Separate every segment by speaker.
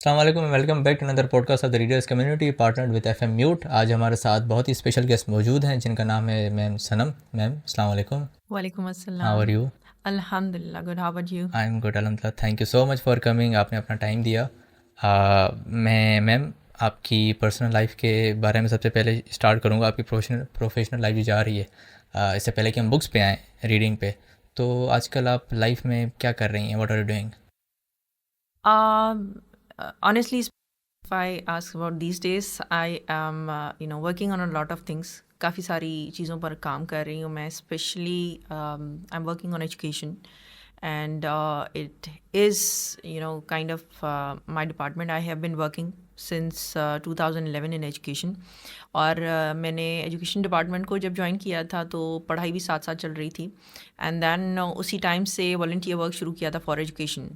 Speaker 1: अस्सलाम वालेकुम, welcome back to another podcast of the readers community partnered with FM mute. आज हमारे साथ बहुत ही स्पेशल गेस्ट मौजूद हैं जिनका नाम है मैम सनम। मैम अस्सलाम वालेकुम,
Speaker 2: वालेकुम
Speaker 1: हाउ
Speaker 2: अस्सलाम।
Speaker 1: Are you?
Speaker 2: अल्हम्दुलिल्लाह, good, how about you?
Speaker 1: I am good अल्हम्दुलिल्लाह। Thank you so much for coming, आपने अपना टाइम दिया। मैं मैम आपकी पर्सनल लाइफ के बारे में सबसे पहले स्टार्ट करूँगा। आपकी प्रोफेशनल लाइफ जो जा रही है, इससे पहले कि हम बुक्स पे आएँ, रीडिंग पे, तो आजकल आप लाइफ में क्या कर रही हैं? What are you doing?
Speaker 2: Honestly, if I ask about these days, I am working on a lot of things. काफ़ी सारी चीज़ों पर काम कर रही हूँ मैं, specially I am working on education and it is kind of my department. I have been working since 2011 in education. और मैंने एजुकेशन डिपार्टमेंट को जब ज्वाइन किया था तो पढ़ाई भी साथ साथ चल रही थी, एंड देन उसी टाइम से वॉलंटियर वर्क शुरू किया था फॉर एजुकेशन।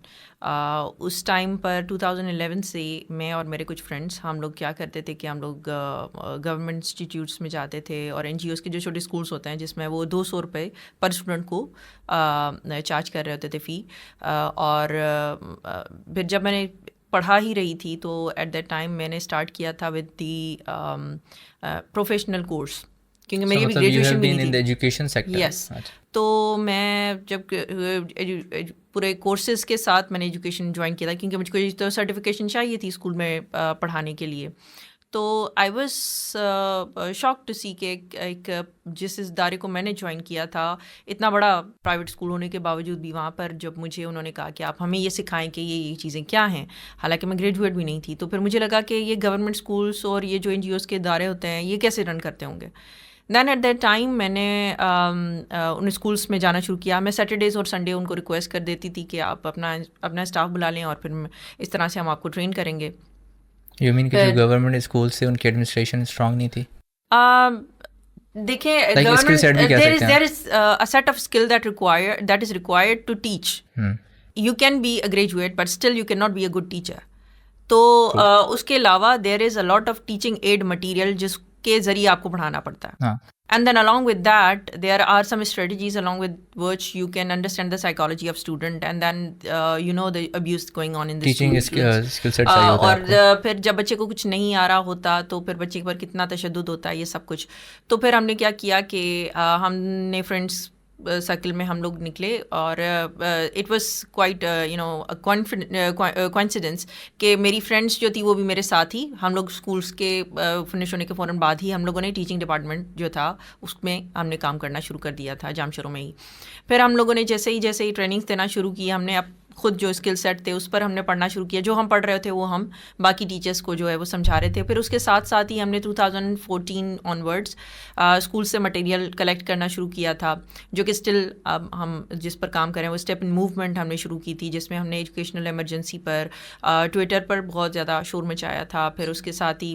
Speaker 2: उस टाइम पर 2011 से मैं और मेरे कुछ फ्रेंड्स, हम लोग क्या करते थे कि हम लोग गवर्नमेंट इंस्टीट्यूट्स में जाते थे और एनजीओज़ के जो छोटे स्कूल्स होते हैं जिसमें वो 200 रुपये पर स्टूडेंट को चार्ज कर रहे होते थे फ़ी। और फिर जब मैंने पढ़ा ही रही थी तो एट दैट टाइम मैंने स्टार्ट किया था विद दी प्रोफेशनल कोर्स, क्योंकि मेरी अभी ग्रेजुएशन भी नहीं थी।
Speaker 1: Education sector?
Speaker 2: यस। तो मैं जब पूरे कोर्सेज़ के साथ मैंने एजुकेशन ज्वाइन किया था, क्योंकि मुझको तो सर्टिफिकेशन चाहिए थी स्कूल में पढ़ाने के लिए। तो आई वॉज शॉक टू सी के एक जिस इदारे को मैंने ज्वाइन किया था, इतना बड़ा प्राइवेट स्कूल होने के बावजूद भी वहाँ पर जब मुझे उन्होंने कहा कि आप हमें ये सिखाएं कि ये चीज़ें क्या हैं, हालांकि मैं ग्रेजुएट भी नहीं थी, तो फिर मुझे लगा कि ये गवर्नमेंट स्कूल्स और ये जो एनजीओज़ के इदारे होते हैं ये कैसे रन करते होंगे। दैन एट दैट टाइम मैंने उन स्कूल्स में जाना शुरू किया। मैं सैटरडेज़ और संडे उनको रिक्वेस्ट कर देती थी कि आप अपना स्टाफ बुला लें और फिर इस तरह से हम आपको ट्रेन करेंगे।
Speaker 1: यू मीन कि जो गवर्नमेंट स्कूल से उनकी एडमिनिस्ट्रेशन स्ट्रांग नहीं थी?
Speaker 2: देखिए,
Speaker 1: Like skill set भी कह सकते हैं।
Speaker 2: there is a set of skill that is required to teach. You can be a graduate but still you cannot be a good teacher. तो उसके अलावा there is a lot of teaching aid material जिसके ज़रिए आपको पढ़ाना पड़ता है। And then along with that, there are some strategies along with which you can understand the psychology of student, and then the abuse going on in the
Speaker 1: teaching
Speaker 2: schools.
Speaker 1: Skill set चाहिए होता है
Speaker 2: और
Speaker 1: आपको।
Speaker 2: फिर जब बच्चे को कुछ नहीं आ रहा होता तो फिर बच्चे पर कितना तशद्दुद होता है, ये सब कुछ। तो फिर हमने क्या किया कि हमने फ्रेंड्स सर्कल में हम लोग निकले और इट वाज क्वाइट कोइंसिडेंस कि मेरी फ्रेंड्स जो थी वो भी मेरे साथ ही, हम लोग स्कूल्स के फिनिश होने के फ़ौरन बाद ही हम लोगों ने टीचिंग डिपार्टमेंट जो था उसमें हमने काम करना शुरू कर दिया था जामशोरों में ही। फिर हम लोगों ने जैसे ही ट्रेनिंग्स देना शुरू की, हमने खुद जो स्किल सेट थे उस पर हमने पढ़ना शुरू किया। जो हम पढ़ रहे थे वो हम बाकी टीचर्स को जो है वो समझा रहे थे। फिर उसके साथ साथ ही हमने 2014 ऑनवर्ड्स स्कूल से मटेरियल कलेक्ट करना शुरू किया था, जो कि स्टिल अब हम जिस पर काम करें वो स्टेप इन मूवमेंट हमने शुरू की थी, जिसमें हमने एजुकेशनल इमरजेंसी पर ट्विटर पर बहुत ज़्यादा शोर मचाया था। फिर उसके साथ ही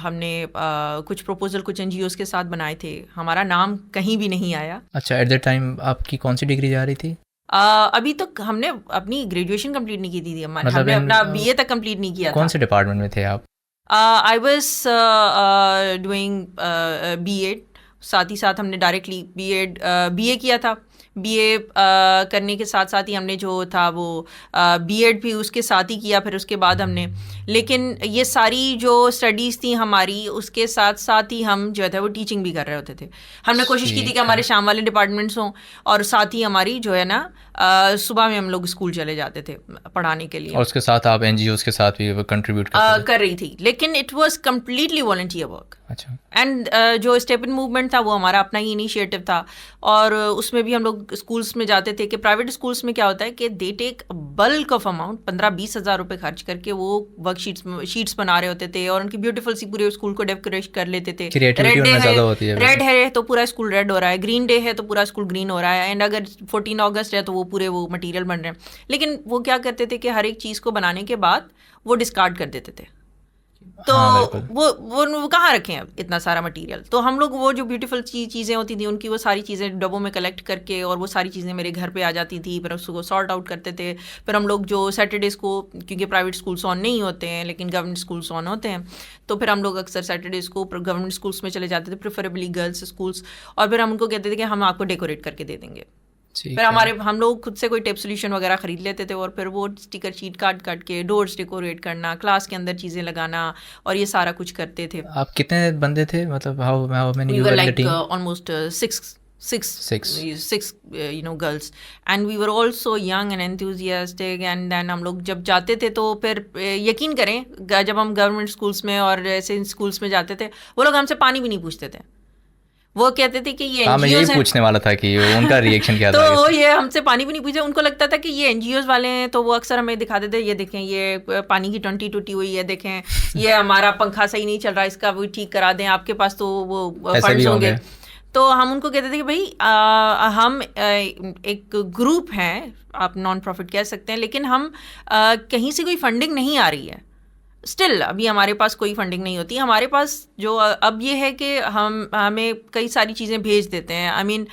Speaker 2: हमने कुछ प्रपोजल कुछ एनजीओज़ के साथ बनाए थे, हमारा नाम कहीं भी नहीं आया।
Speaker 1: अच्छा, एट दैट टाइम आपकी कौन सी डिग्री जा रही थी?
Speaker 2: अभी तक हमने अपनी ग्रेजुएशन कंप्लीट नहीं की थी,
Speaker 1: मतलब
Speaker 2: हमने अपना बीए तक कंप्लीट नहीं किया
Speaker 1: कौन
Speaker 2: था।
Speaker 1: से डिपार्टमेंट में थे आप?
Speaker 2: आई वाज डूइंग बीएड, साथ ही साथ हमने डायरेक्टली बीए किया था। बीए करने के साथ साथ ही हमने जो था वो बीएड भी उसके साथ ही किया। फिर उसके बाद हमने, लेकिन ये सारी जो स्टडीज़ थी हमारी उसके साथ साथ ही हम जो है वो टीचिंग भी कर रहे होते थे। हमने कोशिश की थी कि हमारे शाम वाले डिपार्टमेंट्स हों और साथ ही हमारी जो है ना सुबह में हम लोग स्कूल चले जाते थे पढ़ाने के लिए,
Speaker 1: और उसके साथ आप एनजीओज़ के साथ भी कंट्रीब्यूट
Speaker 2: कर रही थी, लेकिन it was completely volunteer work.
Speaker 1: अच्छा।
Speaker 2: एंड जो स्टेप इन मूवमेंट था वो हमारा अपना ही इनिशिएटिव था, और उसमें भी हम लोग स्कूल्स में जाते थे। कि प्राइवेट स्कूल्स में क्या होता है कि they take bulk of amount, 15-20 हज़ार रुपये खर्च करके वो वर्कशीट्स बना रहे होते थे और उनकी ब्यूटीफुल सी पूरे स्कूल को डेकोरेट कर लेते थे। रेड है तो पूरा स्कूल रेड हो रहा है, ग्रीन डे है तो पूरा स्कूल ग्रीन हो रहा है, एंड अगर 14 अगस्त है तो वो पूरे वो मटीरियल बन रहे हैं। लेकिन वो क्या करते थे कि हर एक चीज़ को बनाने के बाद वो डिस्कार्ड कर देते थे। तो वो कहाँ रखें अब इतना सारा मटेरियल। तो हम लोग वो जो ब्यूटीफुल चीज़ें होती थी उनकी वो सारी चीज़ें डब्बों में कलेक्ट करके, और वो सारी चीज़ें मेरे घर पे आ जाती थी। फिर उसको सॉर्ट आउट करते थे। फिर हम लोग जो सैटरडेज़ को, क्योंकि प्राइवेट स्कूल्स ऑन नहीं होते हैं लेकिन गवर्नमेंट स्कूल्स ऑन होते हैं, तो फिर हम लोग अक्सर सैटरडेज़ को गवर्नमेंट स्कूल्स में चले जाते थे, प्रेफरेबली गर्ल्स स्कूल्स, और फिर हम उनको कहते थे कि हम आपको डेकोरेट करके दे देंगे।
Speaker 1: ठीक
Speaker 2: फिर
Speaker 1: है।
Speaker 2: हम लोग खुद से कोई टिप सोल्यूशन वगैरह खरीद लेते थे और फिर वो स्टिकर शीट काट काट के डोर्स डेकोरेट करना, क्लास के अंदर चीज़ें लगाना और ये सारा कुछ करते थे.
Speaker 1: आप कितने बंदे थे, मतलब how many
Speaker 2: We
Speaker 1: you
Speaker 2: were
Speaker 1: were in the
Speaker 2: like
Speaker 1: team?
Speaker 2: almost six
Speaker 1: 6।
Speaker 2: girls, and we were all so young and enthusiastic. And then हम लोग जब जाते थे तो फिर यकीन करें, जब हम गवर्नमेंट स्कूल्स में और ऐसे स्कूल्स में जाते थे, वो लोग हमसे पानी भी नहीं पूछते थे. वो कहते थे कि ये
Speaker 1: हाँ, मैं यही
Speaker 2: एनजीओज हैं.
Speaker 1: पूछने वाला था कि उनका रिएक्शन क्या
Speaker 2: तो
Speaker 1: था
Speaker 2: वो
Speaker 1: इसमें?
Speaker 2: ये हमसे पानी भी नहीं पूछे. उनको लगता था कि ये एनजीओज वाले हैं, तो वो अक्सर हमें दिखाते थे, ये देखें ये पानी की टंकी टूटी हुई है, देखें ये हमारा पंखा सही नहीं चल रहा, इसका वो ठीक करा दें, आपके पास तो वो
Speaker 1: ऐसे भी
Speaker 2: फंड्स होंगे.
Speaker 1: होंगे।
Speaker 2: तो हम उनको कहते थे कि भाई हम एक ग्रुप हैं, आप नॉन प्रॉफिट कह सकते हैं, लेकिन हम कहीं से कोई फंडिंग नहीं आ रही है. स्टिल अभी हमारे पास कोई फंडिंग नहीं होती. हमारे पास जो अब ये है कि हमें कई सारी चीज़ें भेज देते हैं. I mean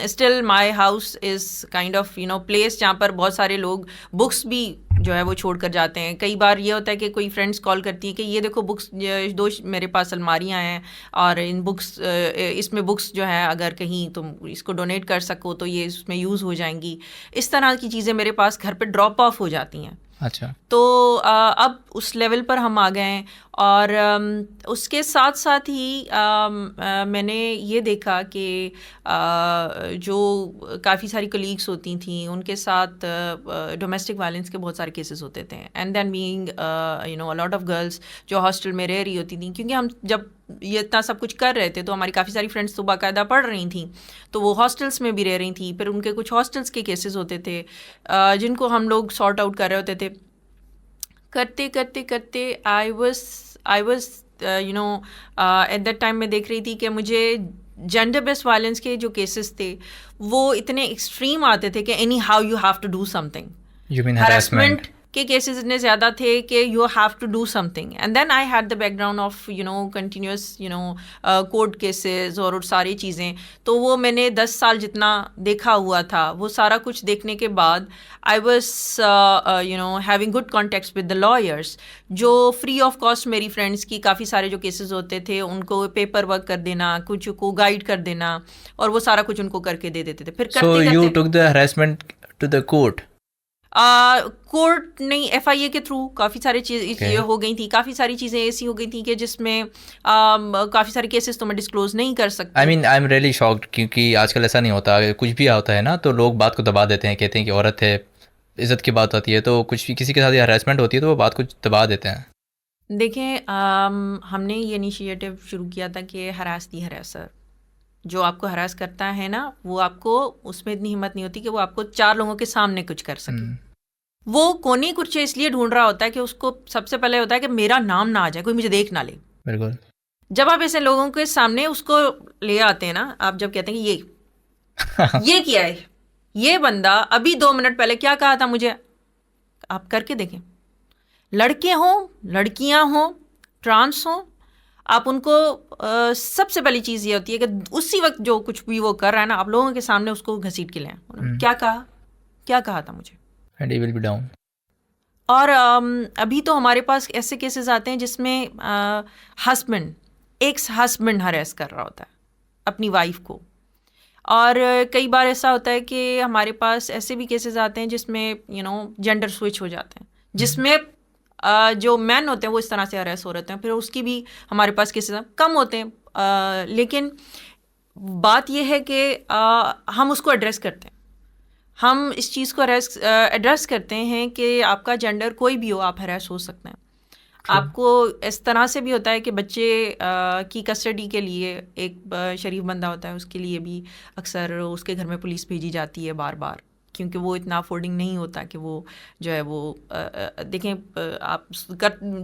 Speaker 2: still my house is kind of place जहाँ पर बहुत सारे लोग बुक्स भी जो है वो छोड़ कर जाते हैं. कई बार ये होता है कि कोई फ्रेंड्स कॉल करती हैं कि ये देखो बुक्स, दो मेरे पास अलमारियाँ हैं और इन बुक्स, इसमें बुक्स जो है अगर कहीं तुम इसको डोनेट कर सको तो ये इसमें यूज़ हो जाएंगी. इस तरह की चीज़ें मेरे पास घर पे ड्रॉप ऑफ हो जाती हैं.
Speaker 1: अच्छा।
Speaker 2: तो अब उस लेवल पर हम आ गए हैं. और उसके साथ साथ ही मैंने ये देखा कि जो काफ़ी सारी कलीग्स होती थी उनके साथ डोमेस्टिक वायलेंस के बहुत सारे केसेस होते थे. And then being a lot of girls जो हॉस्टल में रह रही होती थी, क्योंकि हम जब ये इतना सब कुछ कर रहे थे तो हमारी काफ़ी सारी फ्रेंड्स तो बाकायदा पढ़ रही थी, तो वो हॉस्टल्स में भी रह रही थी. फिर उनके कुछ हॉस्टल्स के केसेस होते थे जिनको हम लोग सॉर्ट आउट कर रहे होते थे. करते करते करते I was at that time मैं देख रही थी कि मुझे जेंडर बेस्ड वायलेंस के जो केसेस थे वो इतने एक्सट्रीम आते थे कि anyhow you have to do something.
Speaker 1: You mean
Speaker 2: harassment
Speaker 1: harassment?
Speaker 2: के केसेस इतने ज़्यादा थे कि you have to do something. And then I had the background of continuous court cases और सारी चीज़ें. तो वो मैंने 10 साल जितना देखा हुआ था, वो सारा कुछ देखने के बाद I was having good contacts with the lawyers, जो फ्री ऑफ कॉस्ट मेरी फ्रेंड्स की काफ़ी सारे जो केसेस होते थे उनको पेपर वर्क कर देना, कुछ को गाइड कर देना और वो सारा कुछ उनको करके दे देते थे. फिर
Speaker 1: सो
Speaker 2: करते
Speaker 1: यू
Speaker 2: करते
Speaker 1: took the harassment to the court?
Speaker 2: Court नहीं, FIA के थ्रू काफ़ी सारी चीज़ ये हो गई थी. काफ़ी सारी चीज़ें ऐसी हो गई थी कि जिसमें काफ़ी सारे केसेस तो मैं डिस्क्लोज नहीं कर सकती.
Speaker 1: I mean I am really shocked, क्योंकि आजकल ऐसा नहीं होता. अगर कुछ भी होता है ना तो लोग बात को दबा देते हैं, कहते हैं कि औरत है, इज़्ज़त की बात आती है तो कुछ भी किसी के साथ हरासमेंट होती है तो वो बात को दबा देते हैं.
Speaker 2: देखें, हमने ये इनिशिएटिव शुरू किया था कि हरास दी हरासर, जो आपको हरास करता है ना, वो आपको उसमें इतनी हिम्मत नहीं होती कि वो आपको 4 लोगों के सामने कुछ कर सके. वो कोने कुर्चे इसलिए ढूंढ रहा होता है कि उसको सबसे पहले होता है कि मेरा नाम ना आ जाए, कोई मुझे देख ना ले.
Speaker 1: बिल्कुल.
Speaker 2: जब आप ऐसे लोगों के सामने उसको ले आते हैं ना, आप जब कहते हैं कि ये किया है, ये बंदा अभी 2 मिनट पहले क्या कहा था मुझे, आप करके देखें. लड़के हों, लड़कियां हों, ट्रांस हों, आप उनको सबसे पहली चीज़ ये होती है कि उसी वक्त जो कुछ भी वो कर रहा है ना, आप लोगों के सामने उसको घसीट के लें. क्या कहा था मुझे,
Speaker 1: and he will be down.
Speaker 2: और अभी तो हमारे पास ऐसे केसेस आते हैं जिसमें हस्बैंड, एक्स हस्बैंड हरेस कर रहा होता है अपनी वाइफ को. और कई बार ऐसा होता है कि हमारे पास ऐसे भी केसेस आते हैं जिसमें जेंडर स्विच हो जाते हैं, जिसमें जो मैन होते हैं वो इस तरह से हरेस हो रहे हैं. फिर उसकी भी हमारे पास केसेस कम होते हैं, लेकिन बात यह है कि हम उसको एड्रेस करते हैं. हम इस चीज़ को एड्रेस करते हैं कि आपका जेंडर कोई भी हो, आप हरास हो सकते हैं. आपको इस तरह से भी होता है कि बच्चे की कस्टडी के लिए एक शरीफ बंदा होता है, उसके लिए भी अक्सर उसके घर में पुलिस भेजी जाती है बार बार, क्योंकि वो इतना अफोर्डिंग नहीं होता कि वो जो है वो देखें. आप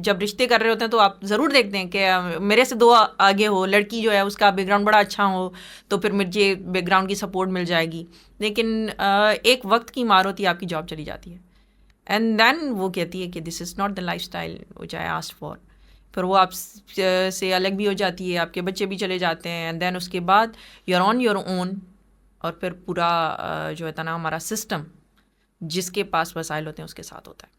Speaker 2: जब रिश्ते कर रहे होते हैं तो आप ज़रूर देखते हैं कि मेरे से 2 आगे हो, लड़की जो है उसका बैकग्राउंड बड़ा अच्छा हो तो फिर मुझे बैकग्राउंड की सपोर्ट मिल जाएगी. लेकिन एक वक्त की मार होती है, आपकी जॉब चली जाती है. एंड देन वो कहती है कि this is not the life style which I asked for. फिर वो आप से अलग भी हो जाती है, आपके बच्चे भी चले जाते हैं. एंड देन उसके बाद you are on your own. और फिर पूरा जो है ना हमारा सिस्टम जिसके पास वसाइल होते हैं उसके साथ होता है.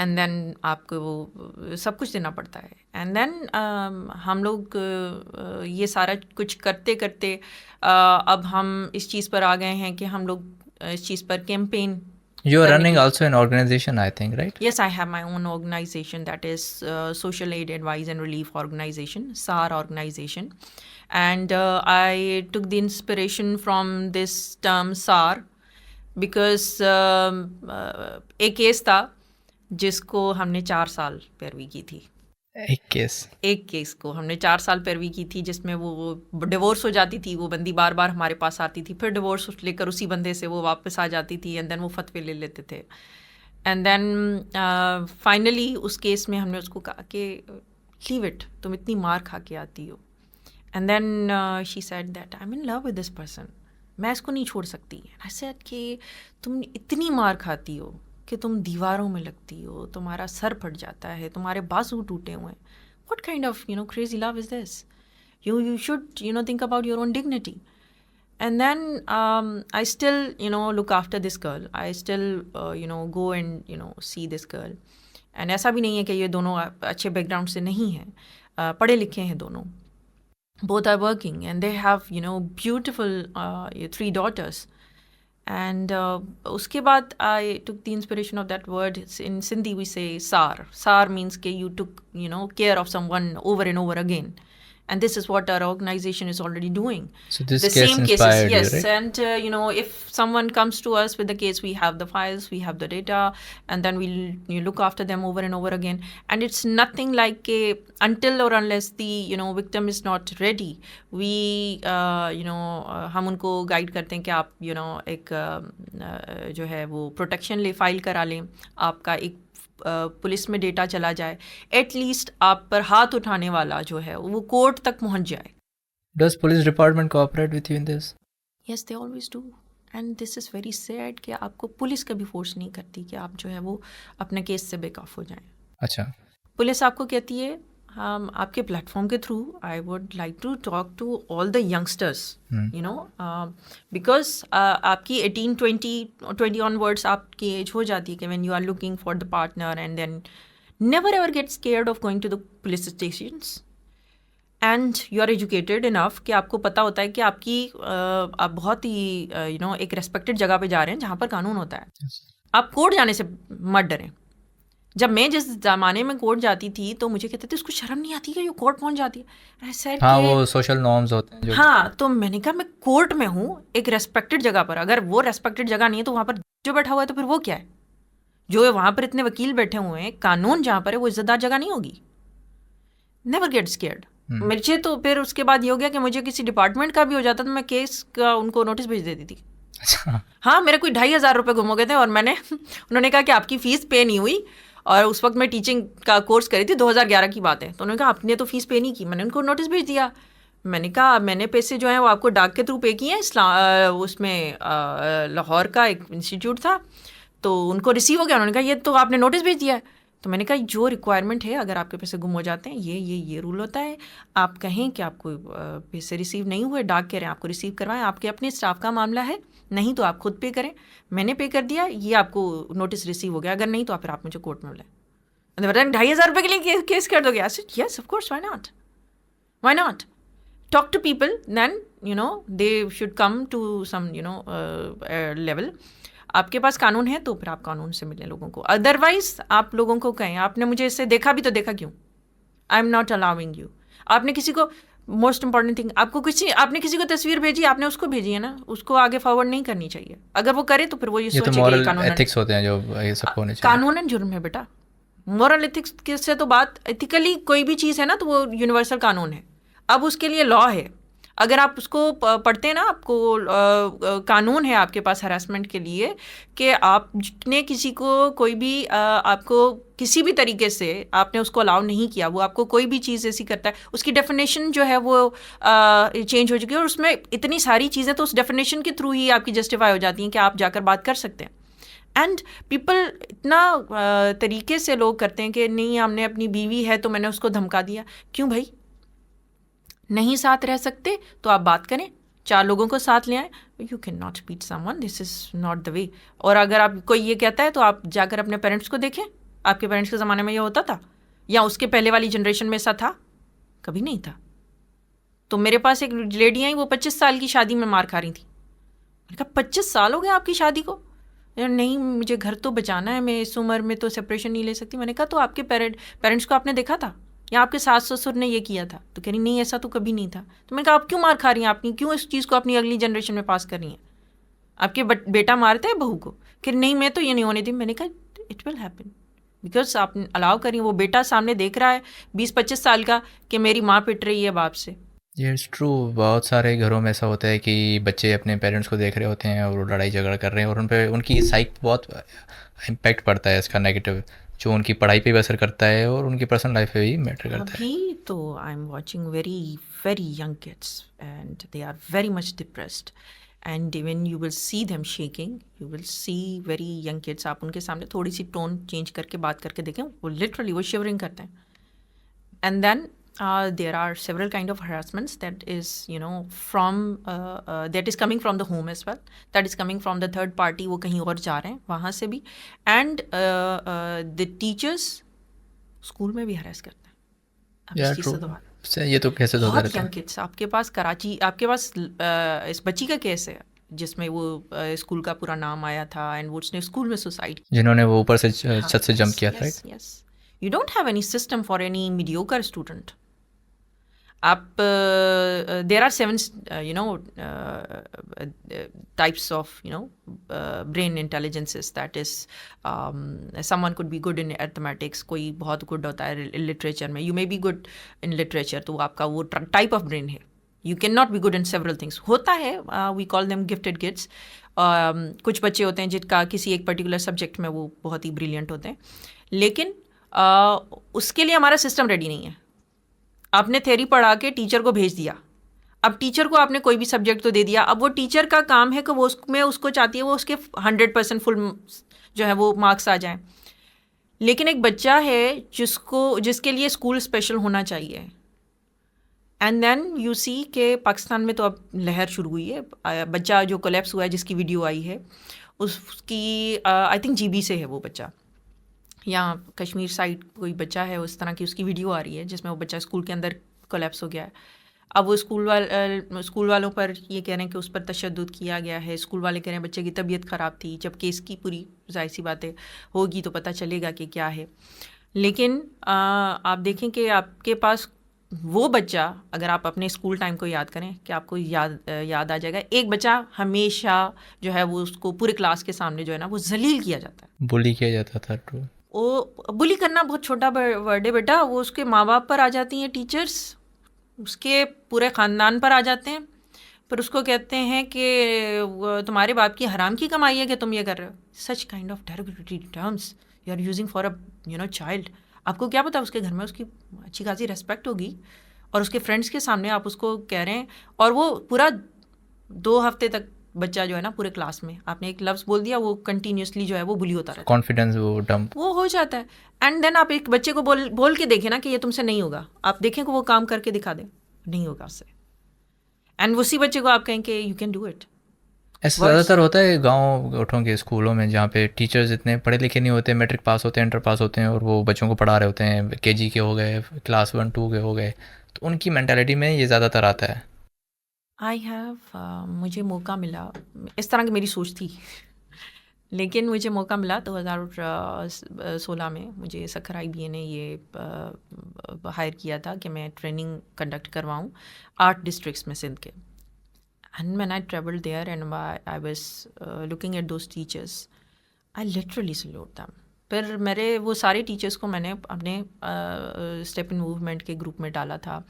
Speaker 2: एंड देन आपको वो सब कुछ देना पड़ता है. एंड देन हम लोग ये सारा कुछ करते करते अब हम इस चीज़ पर आ गए हैं कि हम लोग इस चीज़ पर campaign.
Speaker 1: You are running also an organization, I think, right?
Speaker 2: Yes, I have my own organization, that is Social Aid Advice and Relief Organization, SAR organization. And I took the inspiration from this term SAR because एक case था जिसको हमने 4 साल पैरवी की थी.
Speaker 1: एक case
Speaker 2: को हमने 4 साल पैरवी की थी, जिसमें वो डिवोर्स हो जाती थी. वो बंदी बार बार हमारे पास आती थी, फिर डिवोर्स लेकर उसी बंदे से वो वापस आ जाती थी. एंड देन वो फतवे ले लेते थे. एंड देन फाइनली उस केस में हमने उसको कहा कि लीव इट, तुम इतनी मार खा के आती हो. And then she said that I am in love with this person, मैं इसको नहीं छोड़ सकती. आई सेड कि तुम इतनी मार खाती हो कि तुम दीवारों में लगती हो, तुम्हारा सर फट जाता है, तुम्हारे बाजू टूटे हुए हैं. What kind of crazy love is this? You should think about your own dignity. And then I still look after this girl. I still go and see this girl. And ऐसा भी नहीं है कि ये दोनों अच्छे बैकग्राउंड से नहीं हैं, पढ़े लिखे हैं दोनों. Both are working and they have beautiful 3 daughters. And उसके बाद I took the inspiration of that word. In Sindhi we say SAR. SAR means कि you took care of someone over and over again. And this is what our organization is already doing.
Speaker 1: So this
Speaker 2: the
Speaker 1: case
Speaker 2: same
Speaker 1: inspired
Speaker 2: cases,
Speaker 1: you,
Speaker 2: yes.
Speaker 1: right?
Speaker 2: And if someone comes to us with the case, we have the files, we have the data, and then you look after them over and over again. And it's nothing like until or unless the victim is not ready, we हम उनको guide करते हैं कि आप एक जो है वो प्रोटेक्शन फाइल करा लें, आपका एक पुलिस में डेटा चला जाए, एटलीस्ट आप पर हाथ उठाने वाला जो है वो कोर्ट तक पहुंच जाए.
Speaker 1: Does police department cooperate with you in this?
Speaker 2: Yes, they always do. And this is very sad कि आपको पुलिस कभी फोर्स नहीं करती कि आप जो है वो अपने केस से बेक ऑफ हो जाएं.
Speaker 1: अच्छा.
Speaker 2: पुलिस आपको कहती है हम आपके प्लेटफॉर्म के through I would like to talk to all the youngsters, because आपकी 18-20 ऑनवर्ड्स आपकी एज हो जाती है कि when you are looking for the partner. And then never ever get scared of going to the police stations. And you are educated enough कि आपको पता होता है कि आप बहुत ही एक रेस्पेक्टेड जगह पे जा रहे हैं जहाँ पर कानून होता है. आप कोर्ट जाने से मत डरें. जब मैं जिस ज़माने में कोर्ट जाती थी तो मुझे कहते थे उसको शर्म नहीं आती कि ये कोर्ट पहुंच जाती है. ऐसा
Speaker 1: हाँ, वो सोशल नॉर्म्स होते हैं जो.
Speaker 2: हाँ, तो मैंने कहा मैं कोर्ट में हूँ एक रेस्पेक्टेड जगह पर. अगर वो रेस्पेक्टेड जगह नहीं है तो वहाँ पर जो बैठा हुआ है तो फिर वो क्या है? जो है वहाँ पर इतने वकील बैठे हुए हैं, कानून जहाँ पर है वो इज्जतदार जगह नहीं होगी. Never get scared. मुझे तो फिर उसके बाद ये हो गया कि मुझे किसी डिपार्टमेंट का भी हो जाता तो मैं केस का उनको नोटिस भेज देती थी. हाँ, मेरे कोई 2,500 रुपये गुम हो गए थे और उन्होंने कहा कि आपकी फ़ीस पे नहीं हुई. और उस वक्त मैं टीचिंग का कोर्स करी थी, 2011 की बात है. तो उन्होंने कहा आपने तो फ़ीस पे नहीं की. मैंने उनको नोटिस भेज दिया. मैंने कहा मैंने पैसे जो हैं वो आपको डाक के थ्रू पे किए हैं. उसमें लाहौर का एक इंस्टीट्यूट था तो उनको रिसीव हो गया. उन्होंने कहा ये तो आपने नोटिस भेज दिया है. तो मैंने कहा जो रिक्वायरमेंट है, अगर आपके पैसे गुम हो जाते हैं ये रूल होता है. आप कहें कि आपको पैसे रिसीव नहीं हुए, डाक कह रहे हैं आपको रिसीव करवाएं, आपके अपने स्टाफ का मामला है, नहीं तो आप खुद पे करें. मैंने पे कर दिया, ये आपको नोटिस रिसीव हो गया. अगर नहीं तो फिर आप मुझे कोर्ट में बुलाएं. बताएं 2,500 रुपये के लिए केस कर दोगे? Yes of course, why not talk to people. Then they should come to some level. आपके पास कानून है तो फिर आप कानून से मिलें लोगों को. अदरवाइज आप लोगों को कहें आपने मुझे इससे देखा भी तो देखा क्यों? I am not allowing you. आपने किसी को मोस्ट इंपॉर्टेंट थिंग, आपने किसी को तस्वीर भेजी, आपने उसको भेजी है ना, उसको आगे फॉरवर्ड नहीं करनी चाहिए. अगर वो करे तो फिर वो ये सोचे कि कानून
Speaker 1: एथिक्स होते हैं जो ये सब होने चाहिए.
Speaker 2: कानूनन जुर्म है बेटा. मॉरल एथिक्स से तो बात, एथिकली कोई भी चीज़ है ना तो वो यूनिवर्सल कानून है. अब उसके लिए लॉ है. अगर आप उसको पढ़ते हैं ना, आपको कानून है आपके पास हरासमेंट के लिए कि आपने किसी को कोई भी आपको किसी भी तरीके से आपने उसको अलाउ नहीं किया, वो आपको कोई भी चीज़ ऐसी करता है, उसकी डेफिनेशन जो है वो चेंज हो चुकी है. और उसमें इतनी सारी चीज़ें तो उस डेफिनेशन के थ्रू ही आपकी जस्टिफाई हो जाती हैं कि आप जाकर बात कर सकते हैं. एंड पीपल इतना तरीके से लोग करते हैं कि नहीं हमने अपनी बीवी है तो मैंने उसको धमका दिया. क्यों भाई? नहीं साथ रह सकते तो आप बात करें, 4 लोगों को साथ ले आए. You can not beat someone, this is not the way. और अगर आप कोई ये कहता है तो आप जाकर अपने पेरेंट्स को देखें, आपके पेरेंट्स के ज़माने में ये होता था, या उसके पहले वाली जनरेशन में ऐसा था? कभी नहीं था। तो मेरे पास एक लेडी आई, वो 25 साल की शादी में मार खा रही थी। मैंने कहा 25 साल हो गए आपकी शादी को? नहीं, मुझे घर तो बचाना है, मैं इस उम्र में तो सेपरेशन नहीं ले सकती। मैंने कहा तो आपके पेरेंट्स को आपने देखा था, या आपके सास ससुर ने ये किया था? तो कह रही नहीं, ऐसा तो कभी नहीं था। तो मैंने कहा आप क्यों मार खा रही हैं, आपने क्यों इस चीज़ को अपनी अगली जनरेशन में पास कर रही हैं? आपके बेटा मारते हैं बहू को? कि नहीं, मैं तो ये नहीं होने दी। मैंने कहा इट विल हैपन, बिकॉज आप अलाउ करिए। वो बेटा सामने देख रहा है 20-25 साल का कि मेरी माँ पिट रही है बाप से।
Speaker 1: ये इट्स ट्रू। बहुत सारे घरों में ऐसा होता है कि बच्चे अपने पेरेंट्स को देख रहे होते हैं और वो लड़ाई झगड़ा कर रहे हैं, और उन पे उनकी साइक बहुत इम्पैक्ट पड़ता है इसका नेगेटिव, जो उनकी पढ़ाई पे भी असर करता है और उनकी पर्सनल लाइफ पे भी मैटर करता है।
Speaker 2: अभी तो I am watching very very young kids and they are very much depressed, and even you will see them shaking, you will see very young kids. आप उनके सामने थोड़ी सी टोन चेंज करके बात करके देखें, वो लिटरली वो शिवरिंग करते हैं। And then there are several kind of harassments that is, you know, from that is coming from the home as well, that is coming from the third party, वो कहीं और जा रहे हैं वहाँ से भी, and the teachers स्कूल में भी हरास करते हैं। अब
Speaker 1: या
Speaker 2: इस चीज़
Speaker 1: ट्रू।
Speaker 2: से तो बात,
Speaker 1: ये तो कैसे होता
Speaker 2: बहुत
Speaker 1: रहता
Speaker 2: यंग
Speaker 1: है।
Speaker 2: किड्स। आपके पास कराची, आपके पास इस बच्ची का केस है जिसमें वो स्कूल का पूरा नाम आया था, एंड वो उसने स्कूल में सुसाइड किया।
Speaker 1: जिन्होंने वो ऊपर से छत से जंप किया था, right?
Speaker 2: Yes, yes. You don't have any system for any mediocre student. आप there are seven types of brain intelligences, that is someone could be good in arithmetics, कोई बहुत good होता है literature में, you may be good in literature, तो आपका वो type of brain है। You cannot be good in several things। होता है, we call them gifted kids। कुछ बच्चे होते हैं जिनका किसी एक पर्टिकुलर सब्जेक्ट में वो बहुत ही ब्रिलियंट होते हैं, लेकिन उसके लिए हमारा सिस्टम रेडी नहीं है। आपने थ्योरी पढ़ा के टीचर को भेज दिया, अब टीचर को आपने कोई भी सब्जेक्ट तो दे दिया, अब वो टीचर का काम है कि वो उसमें उसको चाहती है वो उसके 100% फुल जो है वो मार्क्स आ जाएं। लेकिन एक बच्चा है जिसके लिए स्कूल स्पेशल होना चाहिए, एंड देन यू सी के पाकिस्तान में तो अब लहर शुरू हुई है। बच्चा जो कोलैप्स हुआ है, जिसकी वीडियो आई है, उसकी आई थिंक जीबी से है वो बच्चा, या कश्मीर साइड कोई बच्चा है उस तरह की, उसकी वीडियो आ रही है जिसमें वो बच्चा स्कूल के अंदर कोलैप्स हो गया है। अब वो स्कूल वालों पर ये कह रहे हैं कि उस पर तशद्दुद किया गया है। स्कूल वाले कह रहे हैं बच्चे की तबीयत ख़राब थी, जबकि इसकी पूरी जाहिर सी बातें होगी तो पता चलेगा कि क्या है। लेकिन आप देखें कि आपके पास वो बच्चा, अगर आप अपने स्कूल टाइम को याद करें कि आपको याद आ जाएगा, एक बच्चा हमेशा जो है वो उसको पूरे क्लास के सामने जो है ना वो जलील किया जाता है,
Speaker 1: बुली किया जाता था। ट्रू।
Speaker 2: वो बुली करना बहुत छोटा वर्ड है बेटा, वो उसके माँ बाप पर आ जाती हैं टीचर्स, उसके पूरे ख़ानदान पर आ जाते हैं, पर उसको कहते हैं कि तुम्हारे बाप की हराम की कमाई है कि तुम ये कर रहे हो। Such kind of derogatory terms you are using for a child. आपको क्या पता उसके घर में उसकी अच्छी खासी रेस्पेक्ट होगी, और उसके फ्रेंड्स के सामने आप उसको कह रहे हैं, और वो पूरा 2 हफ्ते तक बच्चा जो है ना पूरे क्लास में आपने एक लफ्ज़ बोल दिया, वो कंटिन्यूसली जो है वो बुली होता रहता है,
Speaker 1: कॉन्फिडेंस वो डंप
Speaker 2: वो हो जाता है। एंड देन आप एक बच्चे को बोल के देखें ना कि ये तुमसे नहीं होगा, आप देखें कि वो काम करके दिखा दे, नहीं होगा उससे, एंड उसी बच्चे को आप कहें कि यू कैन डू इट।
Speaker 1: ऐसा ज़्यादातर होता है गाँव गोठों के स्कूलों में, जहाँ पे टीचर्स इतने पढ़े लिखे नहीं होते, मैट्रिक पास होते हैं, इंटर पास होते हैं, और वो बच्चों को पढ़ा रहे होते हैं, केजी के हो गए, क्लास 1-2 के हो गए, तो उनकी मेंटालिटी में ये ज़्यादातर आता है।
Speaker 2: आई हैव मुझे मौका मिला, इस तरह की मेरी सोच थी, लेकिन मुझे मौका मिला 2016 में मुझे सखर IBA ने ये हायर किया था कि मैं ट्रेनिंग कंडक्ट करवाऊँ 8 डिस्ट्रिक्ट्स में सिंध के। And when I traveled there and I was looking at those teachers, I literally salute them. फिर मेरे वो सारे टीचर्स को मैंने अपने स्टेप इन मूवमेंट के ग्रुप में डाला था,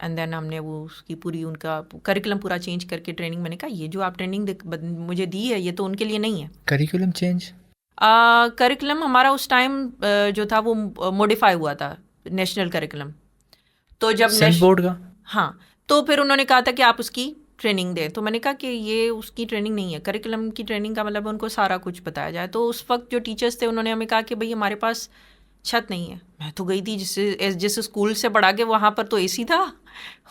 Speaker 2: एंड देन हमने वो उसकी पूरी उनका करिकुलम पूरा चेंज करके ट्रेनिंग, मैंने कहा ये जो आप ट्रेनिंग मुझे दी है ये तो उनके लिए नहीं है।
Speaker 1: Curriculum change?
Speaker 2: करिकुलम हमारा उस टाइम जो था वो मॉडिफाई हुआ था, नेशनल करिकुलम। तो जब
Speaker 1: सेंट बोर्ड का,
Speaker 2: हाँ, तो फिर उन्होंने कहा था कि आप उसकी ट्रेनिंग दें, तो मैंने कहा कि ये उसकी ट्रेनिंग नहीं है, करिकुलम की ट्रेनिंग का मतलब उनको सारा कुछ बताया जाए। तो उस वक्त जो टीचर्स थे उन्होंने हमें कहा कि भाई हमारे पास छत नहीं है। मैं तो गई थी जिस स्कूल से पढ़ा के, वहाँ पर तो AC था,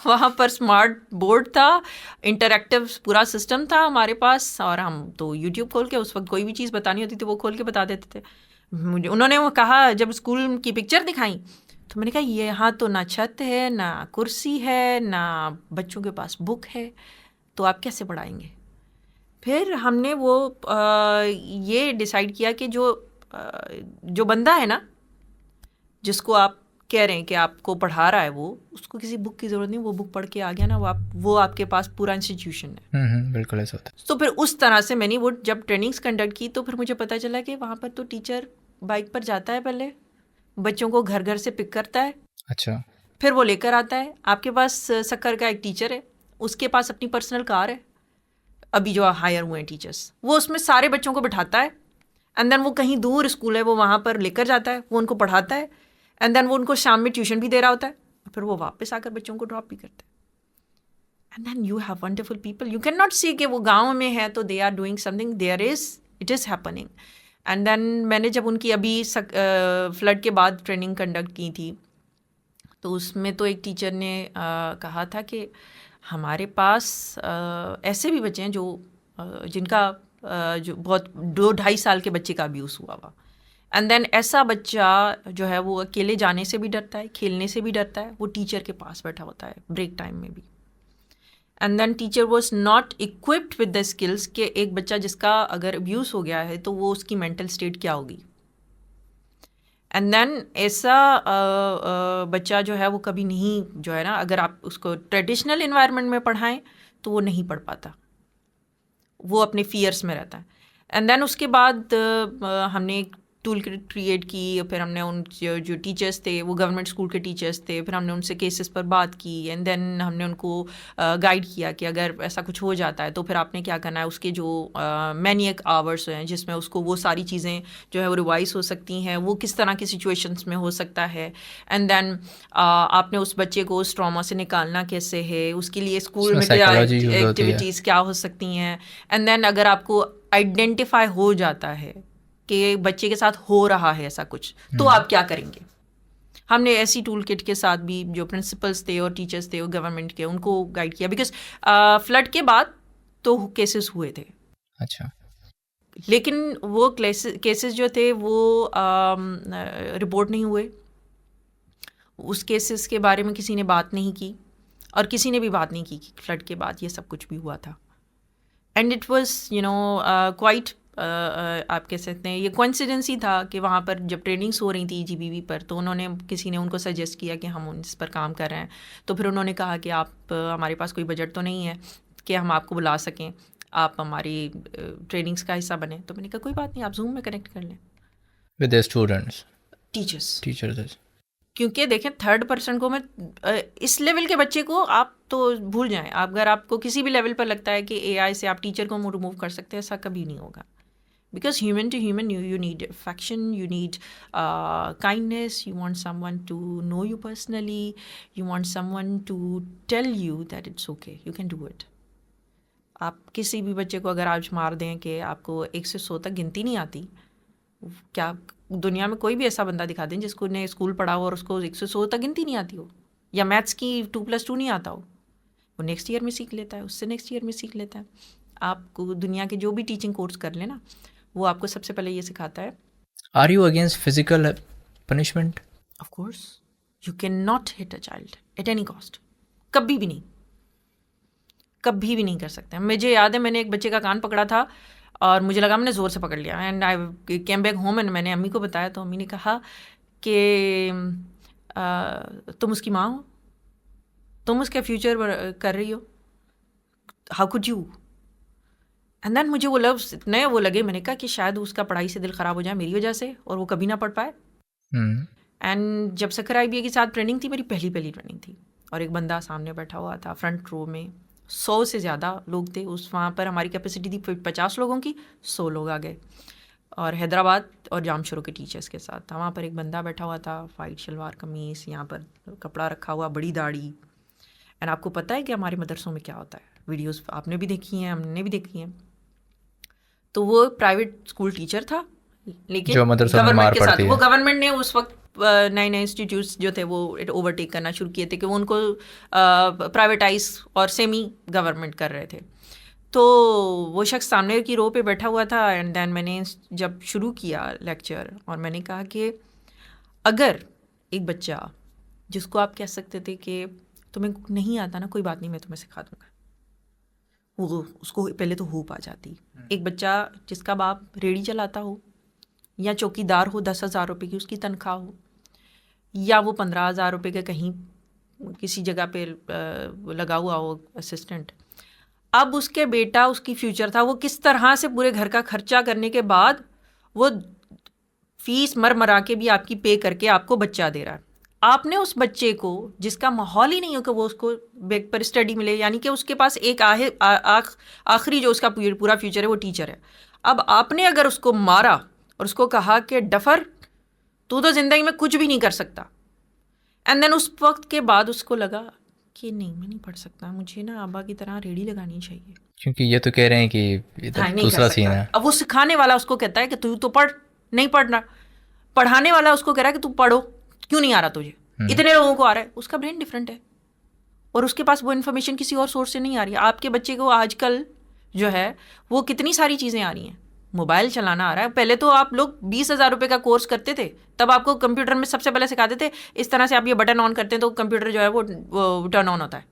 Speaker 2: वहाँ पर स्मार्ट बोर्ड था, इंटरैक्टिव पूरा सिस्टम था हमारे पास, और हम तो YouTube खोल के उस वक्त कोई भी चीज़ बतानी होती थी वो खोल के बता देते थे। मुझे उन्होंने वो कहा, जब स्कूल की पिक्चर दिखाई तो मैंने कहा ये यहाँ तो ना छत है, ना कुर्सी है, ना बच्चों के पास बुक है, तो आप कैसे पढ़ाएंगे? फिर हमने वो ये डिसाइड किया कि जो बंदा है ना, जिसको आप कह रहे हैं कि आपको पढ़ा रहा है, वो उसको किसी बुक की ज़रूरत नहीं, वो बुक पढ़ के आ गया ना, वो आपके पास पूरा इंस्टीट्यूशन है।
Speaker 1: बिल्कुल ऐसा होता है।
Speaker 2: तो फिर उस तरह से मैंने वो जब ट्रेनिंग्स कंडक्ट की तो फिर मुझे पता चला कि वहाँ पर तो टीचर बाइक पर जाता है, पहले बच्चों को घर घर से पिक करता है,
Speaker 1: अच्छा।
Speaker 2: फिर वो लेकर आता है। आपके पास सक्कर का एक टीचर है, उसके पास अपनी पर्सनल कार है, अभी जो हायर हुए हैं टीचर्स, वो उसमें सारे बच्चों को बिठाता है, एंड देन वो कहीं दूर स्कूल है वो वहाँ पर लेकर जाता है, वो उनको पढ़ाता है, एंड देन वो उनको शाम में ट्यूशन भी दे रहा होता है, फिर वो वापस आकर बच्चों को ड्रॉप भी करता है। And then you have wonderful people, you can not see कि वो गाँव में है तो they are doing something, it is happening. And then मैंने जब उनकी अभी फ्लड के बाद ट्रेनिंग कंडक्ट की थी, तो उसमें तो एक टीचर ने कहा था कि हमारे पास ऐसे भी बच्चे हैं जिनका जो बहुत 2-2.5 साल के बच्चे का अब्यूज़ हुआ हुआ, एंड देन ऐसा बच्चा जो है वो अकेले जाने से भी डरता है, खेलने से भी डरता है, वो टीचर के पास बैठा होता है ब्रेक टाइम में भी। And then teacher was not equipped with the skills कि एक बच्चा जिसका अगर अब्यूज़ हो गया है तो वो उसकी मेंटल स्टेट क्या होगी। एंड देन ऐसा बच्चा जो है वो कभी नहीं, जो है ना, अगर आप उसको ट्रेडिशनल इन्वायरमेंट में पढ़ाएं तो वो नहीं पढ़ पाता, वो अपने फियर्स में रहता है। एंड देन उसके बाद हमने एक टूल क्रिएट की, फिर हमने उन जो टीचर्स थे वो गवर्नमेंट स्कूल के टीचर्स थे, फिर हमने उनसे केसेस पर बात की, एंड देन हमने उनको गाइड किया कि अगर ऐसा कुछ हो जाता है तो फिर आपने क्या करना है। उसके जो मैनियक आवर्स हैं जिसमें उसको वो सारी चीज़ें जो है वो रिवाइज हो सकती हैं, वो किस तरह की सिचुएशंस में हो सकता है, एंड देन आपने उस बच्चे को उस ट्रॉमा से निकालना कैसे है, उसके लिए स्कूल में क्या एक्टिविटीज़ क्या हो सकती हैं। एंड देन अगर आपको आइडेंटिफाई हो जाता है कि बच्चे के साथ हो रहा है ऐसा कुछ, तो आप क्या करेंगे। हमने ऐसी टूल किट के साथ भी जो प्रिंसिपल्स थे और टीचर्स थे और गवर्नमेंट के, उनको गाइड किया, बिकॉज फ्लड के बाद तो केसेस हुए थे।
Speaker 1: अच्छा।
Speaker 2: लेकिन वो केसेस जो थे वो रिपोर्ट नहीं हुए, उस केसेस के बारे में किसी ने बात नहीं की, और किसी ने भी बात नहीं की कि फ्लड के बाद ये सब कुछ भी हुआ था। एंड इट वॉज क्वाइट, आप कह सकते हैं ये कोइंसिडेंस ही था कि वहाँ पर जब ट्रेनिंग्स हो रही थी जीबीवी पर, तो किसी ने उनको सजेस्ट किया कि हम इस पर काम कर रहे हैं, तो फिर उन्होंने कहा कि आप हमारे पास कोई बजट तो नहीं है कि हम आपको बुला सकें, आप हमारी ट्रेनिंग्स का हिस्सा बने। तो मैंने कहा कोई बात नहीं, आप जूम में कनेक्ट कर लें
Speaker 1: विद द स्टूडेंट्स,
Speaker 2: टीचर्स। क्योंकि देखें, थर्ड पर्सन को मैं इस लेवल के बच्चे को आप तो भूल जाएं। अगर आपको किसी भी लेवल पर लगता है कि एआई से आप टीचर को रिमूव कर सकते हैं, ऐसा कभी नहीं होगा। Because human to human, you need affection, you need kindness, you want someone to know you personally, you want someone to tell you that it's okay, you can do it. आप किसी भी बच्चे को अगर आज मार दें कि आपको 1 से 100 तक गिनती नहीं आती, क्या दुनिया में कोई भी ऐसा बंदा दिखा दें जिसको ने स्कूल पढ़ा हो और उसको 1 से 100 तक गिनती नहीं आती हो, या मैथ्स की 2+2 नहीं आता हो, वो नेक्स्ट ईयर में सीख लेता है, उससे नेक्स्ट ईयर में सीख लेता है। आपको दुनिया के जो भी टीचिंग कोर्स कर लेना, वो आपको सबसे पहले ये सिखाता है।
Speaker 1: Are you against physical punishment?
Speaker 2: Of course, you can not hit a child at any cost, कभी भी नहीं, कभी भी नहीं कर सकते। मुझे याद है मैंने एक बच्चे का कान पकड़ा था और मुझे लगा मैंने ज़ोर से पकड़ लिया, and I came back home and मैंने अम्मी को बताया, तो अम्मी ने कहा कि तुम उसकी माँ हो, तुम उसका फ्यूचर कर रही हो, how could you. And then मुझे वो लफ्ज़ इतने वो लगे, मैंने कहा कि शायद उसका पढ़ाई से दिल ख़राब हो जाए मेरी वजह से और वो कभी ना पढ़ पाए। एंड जब सक्कर IBA के साथ ट्रेनिंग थी, मेरी पहली ट्रेनिंग थी, और एक बंदा सामने बैठा हुआ था फ्रंट रो में, 100 से ज़्यादा लोग थे वहाँ पर हमारी कैपेसिटी थी 50 लोगों की, 100 लोग आ गए, और हैदराबाद और जामशोरों के टीचर्स के साथ था। वहाँ पर एक बंदा बैठा हुआ था, वाइट शलवार कमीज़, यहाँ पर कपड़ा रखा हुआ, बड़ी दाढ़ी। एंड आपको पता है कि हमारे मदरसों में क्या होता है, वीडियोस आपने भी देखी हैं, हमने भी देखी हैं। तो वो प्राइवेट स्कूल टीचर था, लेकिन गवर्नमेंट के साथ, वो गवर्नमेंट ने उस वक्त नए इंस्टीट्यूट्स जो थे वो ओवरटेक करना शुरू किए थे कि वो उनको प्राइवेटाइज और सेमी गवर्नमेंट कर रहे थे। तो वो शख्स सामने की रो पे बैठा हुआ था एंड देन मैंने जब शुरू किया लेक्चर और मैंने कहा कि अगर एक बच्चा जिसको आप कह सकते थे कि तुम्हें नहीं आता ना, कोई बात नहीं, मैं तुम्हें सिखा दूंगा, वो उसको पहले तो होप आ जाती। एक बच्चा जिसका बाप रेडी चलाता हो या चौकीदार हो, 10,000 रुपये की उसकी तनख्वाह हो, या वो 15,000 रुपये का कहीं किसी जगह पे लगा हुआ हो असिस्टेंट, अब उसके बेटा उसकी फ्यूचर था, वो किस तरह से पूरे घर का खर्चा करने के बाद वो फीस मर मरा के भी आपकी पे करके आपको बच्चा दे रहा है। आपने उस बच्चे को जिसका माहौल ही नहीं हो कि वो उसको बैक पर स्टडी मिले, यानी कि उसके पास एक आखिरी जो उसका पूरा फ्यूचर है वो टीचर है, अब आपने अगर उसको मारा और उसको कहा कि डफर तू तो ज़िंदगी में कुछ भी नहीं कर सकता, एंड देन उस वक्त के बाद उसको लगा कि नहीं मैं नहीं पढ़ सकता, मुझे ना अब्बा की तरह रेडी लगानी चाहिए,
Speaker 1: क्योंकि ये तो कह रहे हैं कि ये तो
Speaker 2: हाँ, नहीं
Speaker 1: दूसरा
Speaker 2: कर
Speaker 1: सीन
Speaker 2: सकता।
Speaker 1: है।
Speaker 2: अब वो सिखाने वाला उसको कहता है कि तू तो पढ़, नहीं पढ़ना, पढ़ाने वाला उसको कह रहा है कि तू पढ़ो, क्यों नहीं आ रहा तुझे, इतने लोगों को आ रहा है। उसका ब्रेन डिफरेंट है और उसके पास वो इन्फॉर्मेशन किसी और सोर्स से नहीं आ रही है। आपके बच्चे को आजकल जो है वो कितनी सारी चीज़ें आ रही हैं, मोबाइल चलाना आ रहा है। पहले तो आप लोग 20,000 रुपये का कोर्स करते थे, तब आपको कंप्यूटर में सबसे पहले सिखाते थे इस तरह से आप ये बटन ऑन करते हैं तो कंप्यूटर जो है वो टर्न ऑन होता है,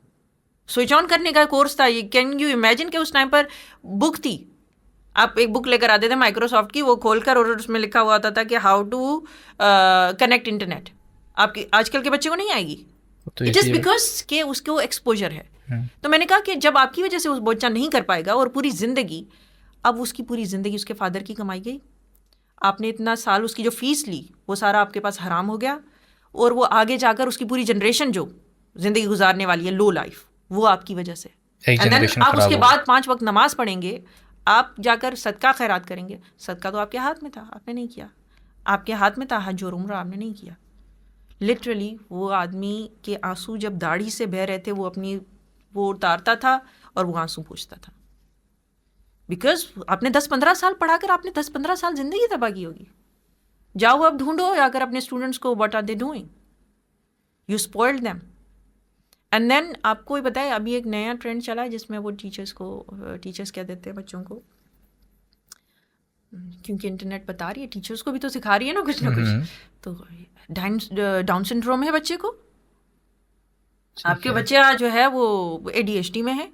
Speaker 2: स्विच ऑन करने का कोर्स था ये। कैन यू इमेजिन कि उस टाइम पर बुक थी, आप एक बुक लेकर आते थे माइक्रोसॉफ्ट की, वो खोलकर और उसमें लिखा हुआ होता था कि हाउ टू कनेक्ट इंटरनेट। आपकी आजकल के बच्चे को नहीं आएगी,
Speaker 1: तो
Speaker 2: इट इज़ बिकॉज के उसको एक्सपोजर है। तो मैंने कहा कि जब आपकी वजह से उस बच्चा नहीं कर पाएगा और पूरी ज़िंदगी, अब उसकी पूरी ज़िंदगी उसके फादर की कमाई गई, आपने इतना साल उसकी जो फीस ली वो सारा आपके पास हराम हो गया, और वो आगे जाकर उसकी पूरी जनरेशन जो ज़िंदगी गुजारने वाली है लो लाइफ, वो आपकी वजह से।
Speaker 1: एक
Speaker 2: एंड देन
Speaker 1: जनरेशन
Speaker 2: आप
Speaker 1: खराब
Speaker 2: उसके
Speaker 1: हो
Speaker 2: बाद 5 वक्त नमाज पढ़ेंगे, आप जाकर सदका खैरात करेंगे, सदका तो आपके हाथ में था, आपने नहीं किया। आपके हाथ में था हज और उम्रा, आपने नहीं किया। लिटरली वो आदमी के आंसू जब दाढ़ी से बह रहे थे वो उतारता था और वो आंसू पूछता था, बिकॉज आपने 10-15 साल पढ़ाकर आपने 10-15 साल जिंदगी तबाह की होगी। जाओ अब ढूंढो जाकर अपने स्टूडेंट्स को, what are they doing, you spoiled them. And then आपको ये बताए अभी एक नया ट्रेंड चला है जिसमें वो टीचर्स क्या देते हैं बच्चों को, क्योंकि इंटरनेट बता रही है, टीचर्स को भी तो सिखा रही है ना कुछ, तो डाउन सिंड्रोम है बच्चे को, आपके बच्चा जो है वो ADHD में है,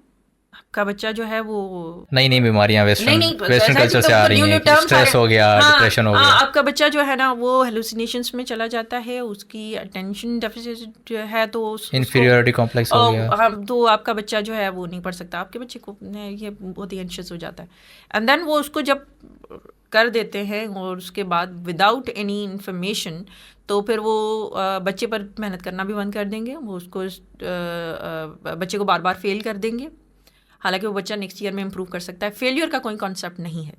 Speaker 2: आपका बच्चा जो है वो
Speaker 1: नई बीमारियां वेस्टर्न कल्चर से आ रही हैं, स्ट्रेस हो गया, डिप्रेशन हो गया।
Speaker 2: आपका बच्चा जो है ना वो हेलुसिनेशंस में चला जाता है, उसकी अटेंशन डेफिसिट है, तो
Speaker 1: इन्फीरियरिटी कॉम्प्लेक्स हो गया।
Speaker 2: हाँ, तो आपका बच्चा जो है वो नहीं पढ़ सकता, आपके बच्चे को ये बहुत ही एंशियस हो जाता है। एंड देन वो उसको जब कर देते हैं और उसके बाद विदाउट एनी इन्फॉर्मेशन, तो फिर वो बच्चे पर मेहनत करना भी बंद कर देंगे, वो उसको बच्चे को बार बार फेल कर देंगे। हालांकि वो बच्चा नेक्स्ट ईयर में इम्प्रूव कर सकता है। फेलियर का कोई कॉन्सेप्ट नहीं है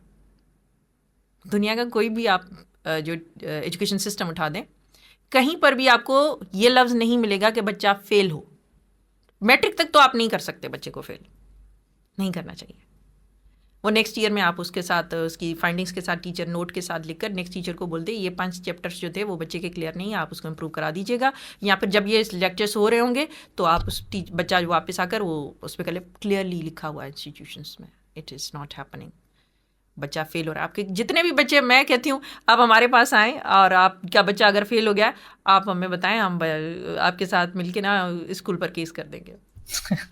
Speaker 2: दुनिया का, कोई भी आप जो एजुकेशन सिस्टम उठा दें, कहीं पर भी आपको ये लफ्ज़ नहीं मिलेगा कि बच्चा फेल हो। मैट्रिक तक तो आप नहीं कर सकते बच्चे को फेल, नहीं करना चाहिए। वो नेक्स्ट ईयर में आप उसके साथ उसकी फाइंडिंग्स के साथ टीचर नोट के साथ लिखकर नेक्स्ट टीचर को बोल दे ये 5 चैप्टर्स जो थे वो बच्चे के क्लियर नहीं है, आप उसको इम्प्रूव करा दीजिएगा। या फिर जब ये लेक्चर्स हो रहे होंगे तो आप उस बच्चा वापस आकर वो उस पर क्लियरली लिखा हुआ है इंस्टीट्यूशंस में, इट इज़ नॉट हैपनिंग, बच्चा फेल हो रहा है। आपके जितने भी बच्चे, मैं कहती हूँ आप हमारे पास आएँ और आपका बच्चा अगर फेल हो गया आप हमें बताएं, हम आपके साथ मिलके ना स्कूल पर केस कर देंगे।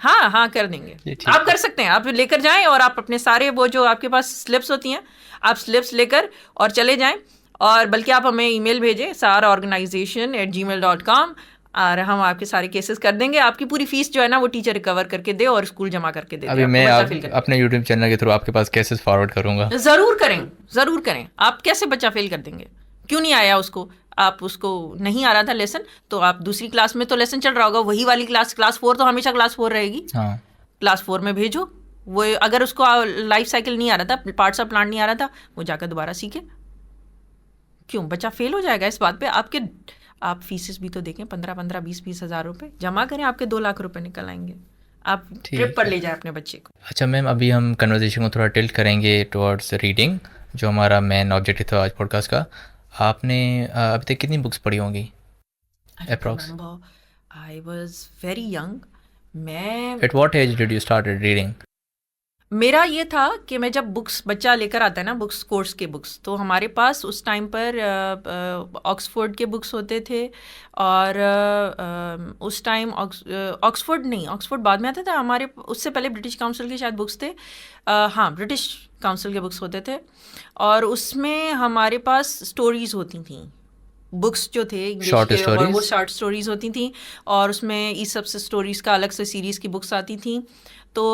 Speaker 2: हाँ कर देंगे, आप कर सकते हैं, आप लेकर जाएं और आप अपने सारे वो जो आपके पास स्लिप्स होती हैं, आप स्लिप्स लेकर और चले जाएं, और बल्कि आप हमें ईमेल भेजें saraorganization@gmail.com और हम आपके सारे केसेस कर देंगे। आपकी पूरी फीस जो है ना वो टीचर रिकवर करके दे और स्कूल जमा करके दे।
Speaker 1: अभी मैं अपने यूट्यूब चैनल के थ्रू आपके पास केसेस फॉरवर्ड करूंगा।
Speaker 2: ज़रूर करें। आप कैसे बच्चा फेल कर देंगे, क्यों नहीं आया उसको, आप उसको नहीं आ रहा था लेसन, तो आप दूसरी क्लास में तो लेसन चल रहा होगा, वही वाली क्लास 4 तो हमेशा क्लास 4 रहेगी,
Speaker 1: हाँ,
Speaker 2: क्लास 4 में भेजो। वो अगर उसको लाइफ साइकिल नहीं आ रहा था, पार्ट्स ऑफ प्लांट नहीं आ रहा था, वो जाकर दोबारा सीखे। क्यों बच्चा फेल हो जाएगा इस बात पे? आप फीसेस भी तो देखें, 15-15, 20-20 हज़ार रुपये जमा करें, आपके 2 लाख रुपए निकल आएंगे। आप ट्रिप पर ले जाए अपने बच्चे को।
Speaker 1: अच्छा मैम, अभी हम कन्वर्सेशन को थोड़ा टिल्ट करेंगे टुवर्ड्स रीडिंग, जो हमारा मेन ऑब्जेक्टिव था आज पॉडकास्ट का। आपने अभी तक कितनी बुक्स पढ़ी होंगी approx?
Speaker 2: I was very young. मैं
Speaker 1: at what age did you start reading?
Speaker 2: मेरा ये था कि मैं जब बुक्स बच्चा लेकर आता है ना, बुक्स, कोर्स के बुक्स, तो हमारे पास उस टाइम पर ऑक्सफोर्ड के बुक्स होते थे। और उस टाइम ऑक्सफोर्ड नहीं, ऑक्सफोर्ड बाद में आता था हमारे, उससे पहले ब्रिटिश काउंसिल के शायद बुक्स थे। हाँ, ब्रिटिश काउंसिल के बुक्स होते थे। और उसमें हमारे पास स्टोरीज होती थी, बुक्स जो थे इंग्लिश
Speaker 1: शॉर्ट
Speaker 2: के, और वो
Speaker 1: स्टोरीज।
Speaker 2: शॉर्ट स्टोरीज होती थी। और उसमें इस सब से स्टोरीज का अलग से सीरीज़ की बुक्स आती थी। तो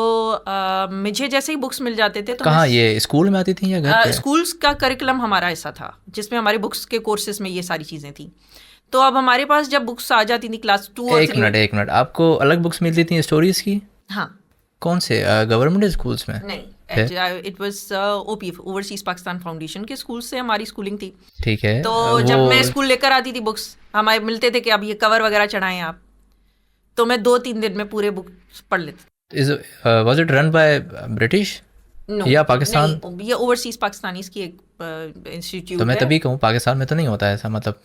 Speaker 2: मुझे जैसे ही बुक्स मिल जाते थे तो मैं
Speaker 1: कहाँ, ये स्कूल में आती थी या घर पे?
Speaker 2: स्कूल्स का करिकुलम हमारा ऐसा था जिसमें हमारे बुक्स के कोर्सेज में ये सारी चीज़ें थी। तो अब हमारे पास जब बुक्स आ जाती थी क्लास 2 और 3 में।
Speaker 1: एक मिनट, आपको अलग बुक्स मिलती थी स्टोरीज की?
Speaker 2: हाँ।
Speaker 1: कौन से, गवर्नमेंट स्कूल्स में?
Speaker 2: नहीं, it was OPF, overseas Pakistan foundation के स्कूल से हमारी स्कूलिंग थी।
Speaker 1: ठीक है।
Speaker 2: तो
Speaker 1: वो
Speaker 2: जब मैं स्कूल लेकर आती थी बुक्स, हमारे मिलते थे कि अब ये कवर वगैरह चढ़ाएं आप, तो मैं 2-3 दिन में पूरे बुक पढ़ लेती।
Speaker 1: Was it run by British
Speaker 2: no,
Speaker 1: या पाकिस्तान?
Speaker 2: नहीं, ये ओवरसीज पाकिस्तानीज की एक
Speaker 1: तो
Speaker 2: इंस्टीट्यूट
Speaker 1: मैं
Speaker 2: है।
Speaker 1: तभी कहूँ पाकिस्तान में तो नहीं होता ऐसा, मतलब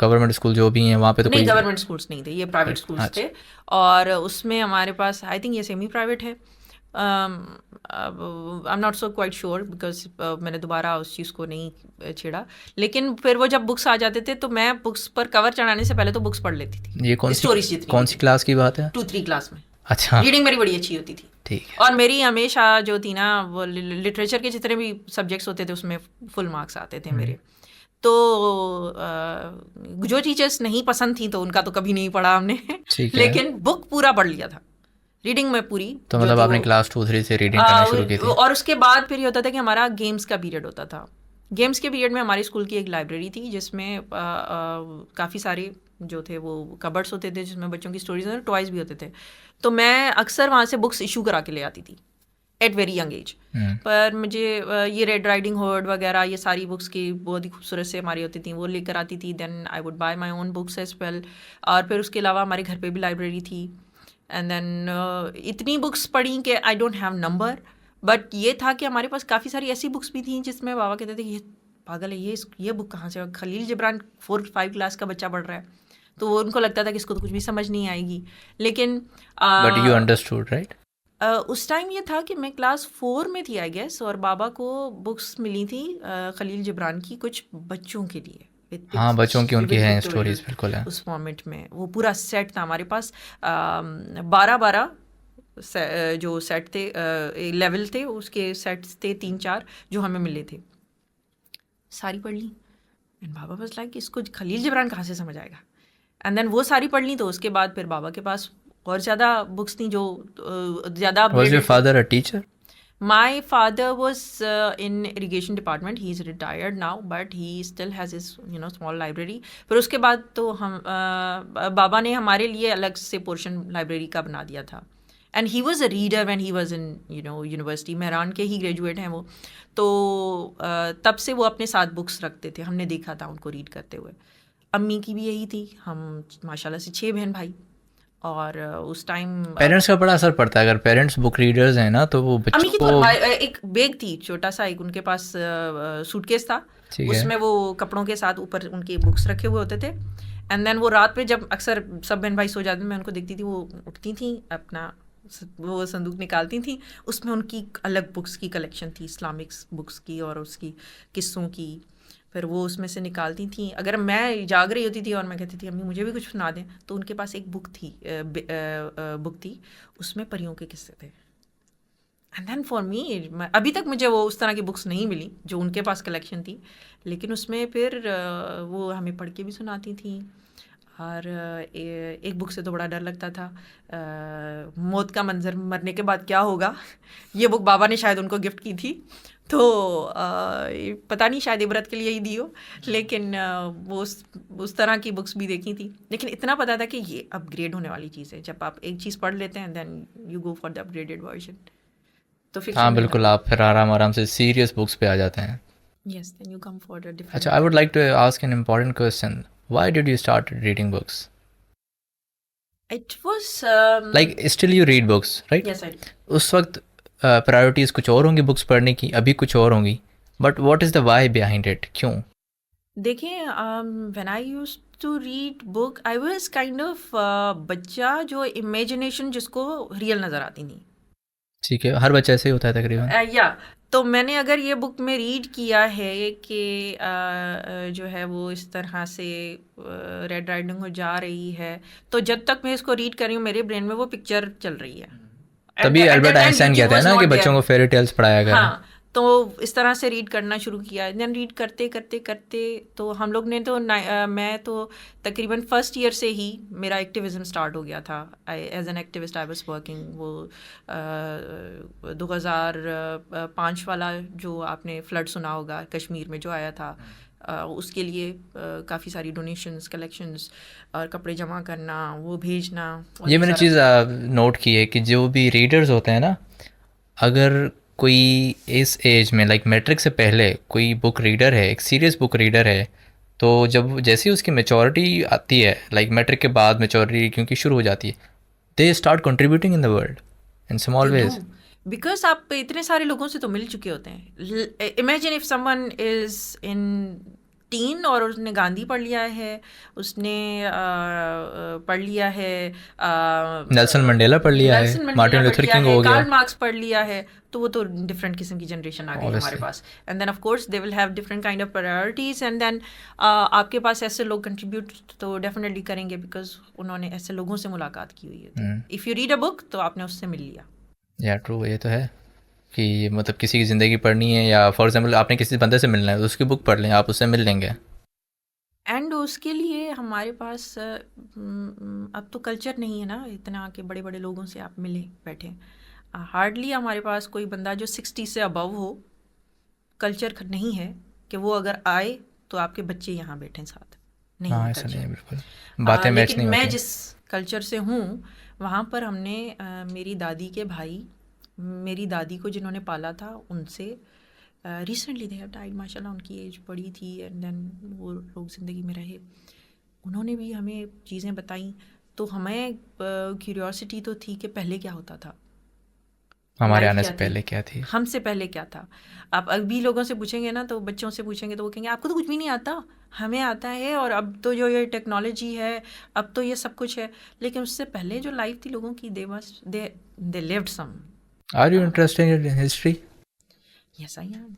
Speaker 1: गवर्नमेंट स्कूल जो भी हैं वहाँ पे तो
Speaker 2: नहीं,
Speaker 1: कोई।
Speaker 2: गवर्नमेंट स्कूल्स नहीं थे, ये प्राइवेट स्कूल्स
Speaker 1: अच्छा।
Speaker 2: थे। और उसमें हमारे पास, आई थिंक ये सेमी प्राइवेट है, I am not so quite sure because मैंने दोबारा उस चीज़ को नहीं छेड़ा। लेकिन फिर वो जब बुक्स आ जाते थे तो मैं बुक्स पर कवर चढ़ाने से पहले तो बुक्स पढ़ लेती थी।
Speaker 1: ये
Speaker 2: स्टोरीज जितनी
Speaker 1: कौन सी क्लास की बात है?
Speaker 2: 2-3 क्लास में।
Speaker 1: अच्छा,
Speaker 2: रीडिंग मेरी बड़ी अच्छी होती थी।
Speaker 1: ठीक है।
Speaker 2: और मेरी हमेशा जो थी ना, वो लिटरेचर के जितने भी सब्जेक्ट्स होते थे उसमें फुल मार्क्स आते थे मेरे। तो जो टीचर्स नहीं पसंद थी तो उनका तो कभी नहीं पढ़ा हमने
Speaker 1: ठीक है।
Speaker 2: लेकिन बुक पूरा पढ़ लिया था, रीडिंग में पूरी।
Speaker 1: तो मतलब आपने क्लास 2-3 से रीडिंग करना शुरू की थी?
Speaker 2: और उसके बाद फिर ये होता था कि हमारा गेम्स का पीरियड होता था। गेम्स के पीरियड में हमारे स्कूल की एक लाइब्रेरी थी जिसमें काफ़ी सारे जो थे वो कबर्ड्स होते थे जिसमें बच्चों की स्टोरीज और टॉयज भी होते थे। तो मैं अक्सर वहाँ से बुक्स इशू करा के ले आती थी एट वेरी यंग एज। पर मुझे ये रेड राइडिंग हुड वगैरह ये सारी बुक्स की बहुत ही खूबसूरत से हमारी होती थी, वो लेकर आती थी। Then I would buy my own books as well. और फिर उसके अलावा हमारे घर पे भी लाइब्रेरी थी। एंड देन इतनी बुक्स पढ़ी कि I don't have number, but ये था कि हमारे पास काफ़ी सारी ऐसी बुक्स भी थी जिसमें बाबा कहते थे कि ये पागल है, ये बुक कहाँ से, खलील जिब्रान 4-5 क्लास का बच्चा पढ़ रहा है। तो वो उनको लगता था कि इसको तो कुछ भी समझ नहीं आएगी। लेकिन
Speaker 1: बट यू अंडरस्टूड राइट?
Speaker 2: उस टाइम ये था कि मैं क्लास 4 में थी आई गेस, और बाबा को बुक्स मिली थी खलील जिब्रान की कुछ बच्चों के लिए।
Speaker 1: हाँ, बच्चों की उनकी हैं स्टोरीज, बिल्कुल है।
Speaker 2: उस फॉर्मेट में वो पूरा सेट था हमारे पास। 12 जो सेट थे, लेवल थे उसके, सेट्स थे 3-4 जो हमें मिले थे, सारी पढ़ ली। एंड बाबा बस लाइक इसको खलील जिब्रान कहाँ से समझ आएगा। एंड देन वो सारी पढ़ ली। तो उसके बाद फिर बाबा के पास और ज़्यादा बुक्स थी जो ज़्यादा।
Speaker 1: Was your father a teacher?
Speaker 2: My father was in irrigation department. He is retired now, but he still has his small library. फिर उसके बाद तो हम बाबा ने हमारे लिए अलग से पोर्शन लाइब्रेरी का बना दिया था। And he was a reader when he was in university. Mehran के ही ग्रेजुएट हैं वो। तो तब से वो अपने साथ बुक्स रखते थे, हमने देखा था उनको रीड करते हुए। अम्मी की भी यही थी। हम माशाल्लाह से 6 बहन भाई। और उस टाइम
Speaker 1: पेरेंट्स का बड़ा असर पड़ता है, अगर पेरेंट्स बुक रीडर्स हैं ना तो वो
Speaker 2: अम्मी
Speaker 1: बच्चों
Speaker 2: की
Speaker 1: को।
Speaker 2: तो एक बैग थी छोटा सा, एक उनके पास सूटकेस था,
Speaker 1: ठीक है।
Speaker 2: उसमें वो कपड़ों के साथ ऊपर उनके बुक्स रखे हुए होते थे। एंड देन वो रात में जब अक्सर सब बहन भाई सो जाते, मैं उनको देखती थी, वो उठती थी, अपना वो संदूक निकालती थी, उसमें उनकी अलग बुक्स की कलेक्शन थी, इस्लामिक्स बुक्स की और उसकी किस्सों की। फिर वो उसमें से निकालती थी। अगर मैं जाग रही होती थी और मैं कहती थी अम्मी मुझे भी कुछ सुना दें, तो उनके पास एक बुक थी, उसमें परियों के किस्से थे। एंड देन फॉर मी, अभी तक मुझे वो उस तरह की बुक्स नहीं मिली जो उनके पास कलेक्शन थी, लेकिन उसमें फिर वो हमें पढ़ के भी सुनाती थी। और एक बुक से तो बड़ा डर लगता था, मौत का मंजर, मरने के बाद क्या होगा। ये बुक बाबा ने शायद उनको गिफ्ट की थी, तो पता नहीं शायद इबरत के लिए ही दी हो। लेकिन वो उस तरह की बुक्स भी देखी थी। लेकिन इतना पता था कि ये अपग्रेड होने वाली चीज़ है, जब आप एक चीज़ पढ़ लेते हैं then you go for the upgraded version. तो
Speaker 1: हाँ बिल्कुल, आप फिर आराम आराम से सीरियस बुक्स पे आ जाते हैं।
Speaker 2: Yes, then you come for the different.
Speaker 1: अच्छा, I would like to ask an important question, why did you start reading books?
Speaker 2: It was
Speaker 1: like still you read books right?
Speaker 2: Yes I.
Speaker 1: उस वक्त priorities कुछ और होंगी books पढ़ने की, अभी कुछ और होंगी, but what is the why behind it, क्यों?
Speaker 2: देखिए, when I used to read book, I was kind of बच्चा जो इमेजिनेशन जिसको रियल नज़र आती थी।
Speaker 1: ठीक है, हर बच्चा ऐसे ही होता है तकरीबन।
Speaker 2: या तो मैंने अगर ये बुक में रीड किया है कि जो है वो इस तरह से रेड राइडिंग हो जा रही है, तो जब तक मैं इसको रीड कर रही हूँ मेरे ब्रेन में वो पिक्चर चल रही है।
Speaker 1: तभी
Speaker 2: at
Speaker 1: Albert
Speaker 2: that time
Speaker 1: Einstein
Speaker 2: YouTube
Speaker 1: कहते हैं
Speaker 2: वाज
Speaker 1: ना कि
Speaker 2: नॉट
Speaker 1: बच्चों
Speaker 2: देयर।
Speaker 1: को फेरी टेल्स पढ़ाया करें।
Speaker 2: हाँ, तो इस तरह से रीड करना शुरू किया। देन रीड करते करते करते तो हम लोग ने तो मैं तो तकरीबन फर्स्ट ईयर से ही मेरा एक्टिविज्म स्टार्ट हो गया था। As an activist I was working. वो 2005 वाला जो आपने फ्लड सुना होगा कश्मीर में जो आया था, उसके लिए काफ़ी सारी डोनेशंस, कलेक्शंस और कपड़े जमा करना, वो भेजना, और
Speaker 1: ये
Speaker 2: ये
Speaker 1: मैंने
Speaker 2: सारा।
Speaker 1: चीज़ नोट की है कि जो भी रीडर्स होते हैं ना, अगर कोई इस एज में लाइक मैट्रिक से पहले कोई बुक रीडर है, एक सीरियस बुक रीडर है, तो जब जैसे ही उसकी मैच्योरिटी आती है, लाइक मैट्रिक के बाद मैच्योरिटी क्योंकि शुरू हो जाती है, they start contributing in the world in small
Speaker 2: they do,
Speaker 1: ways.
Speaker 2: Because आप इतने सारे लोगों से तो मिल चुके होते हैं। Imagine if someone is in tin और उसने गांधी पढ़ लिया है, उसने पढ़ लिया है,
Speaker 1: नेल्सन मंडेला पढ़ लिया है,
Speaker 2: नेल्सन मंडेला
Speaker 1: मार्टिन
Speaker 2: पढ़
Speaker 1: लूथर
Speaker 2: लिया
Speaker 1: किंग
Speaker 2: है,
Speaker 1: हो गया,
Speaker 2: कार्ल मार्क्स पढ़ लिया है, तो वो तो डिफरेंट किस्म की जनरेशन आ गई हमारे
Speaker 1: ऑब्वियसली।
Speaker 2: पास। And then of course they will have different kind of priorities, and then आपके पास ऐसे लोग कंट्रीब्यूट तो डेफिनेटली करेंगे बिकॉज उन्होंने ऐसे लोगों से मुलाकात की हुई है। If you read a book तो आपने उससे मिल लिया।
Speaker 1: या ट्रू, ये तो है कि मतलब किसी की ज़िंदगी पढ़नी है या फॉर एग्जांपल आपने किसी बंदे से मिलना है तो उसकी बुक पढ़ लें, आप उससे मिल लेंगे।
Speaker 2: एंड उसके लिए हमारे पास अब तो कल्चर नहीं है ना इतना कि बड़े बड़े लोगों से आप मिले बैठे। हार्डली हमारे पास कोई बंदा जो 60 से अबव हो, कल्चर नहीं है कि वो अगर आए तो आपके बच्चे यहाँ बैठे साथ, नहीं
Speaker 1: हाँ,
Speaker 2: है
Speaker 1: ऐसा नहीं है
Speaker 2: कल्चर।
Speaker 1: बिल्कुल, बातें मैच
Speaker 2: लेकिन
Speaker 1: नहीं
Speaker 2: मैं
Speaker 1: होती।
Speaker 2: जिस कल्चर से हूँ वहाँ पर हमने मेरी दादी के भाई, मेरी दादी को जिन्होंने पाला था, उनसे रिसेंटली दे हैव डाइड माशाल्लाह, उनकी एज बड़ी थी एंड देन वो लोग ज़िंदगी में रहे, उन्होंने भी हमें चीज़ें बताई। तो हमें क्यूरियोसिटी तो थी कि पहले क्या होता था,
Speaker 1: हमारे
Speaker 2: लाइफ
Speaker 1: आने
Speaker 2: क्या
Speaker 1: से
Speaker 2: थी,
Speaker 1: पहले क्या थी।
Speaker 2: हमसे पहले क्या था। आप अभी लोगों से पूछेंगे ना, तो बच्चों से पूछेंगे तो वो कहेंगे आपको तो कुछ भी नहीं आता, हमें आता है, और अब तो जो ये टेक्नोलॉजी है, अब तो ये सब कुछ है। लेकिन उससे पहले जो लाइफ थी लोगों की, they lived some.
Speaker 1: Are you interested in history?
Speaker 2: Yes I am.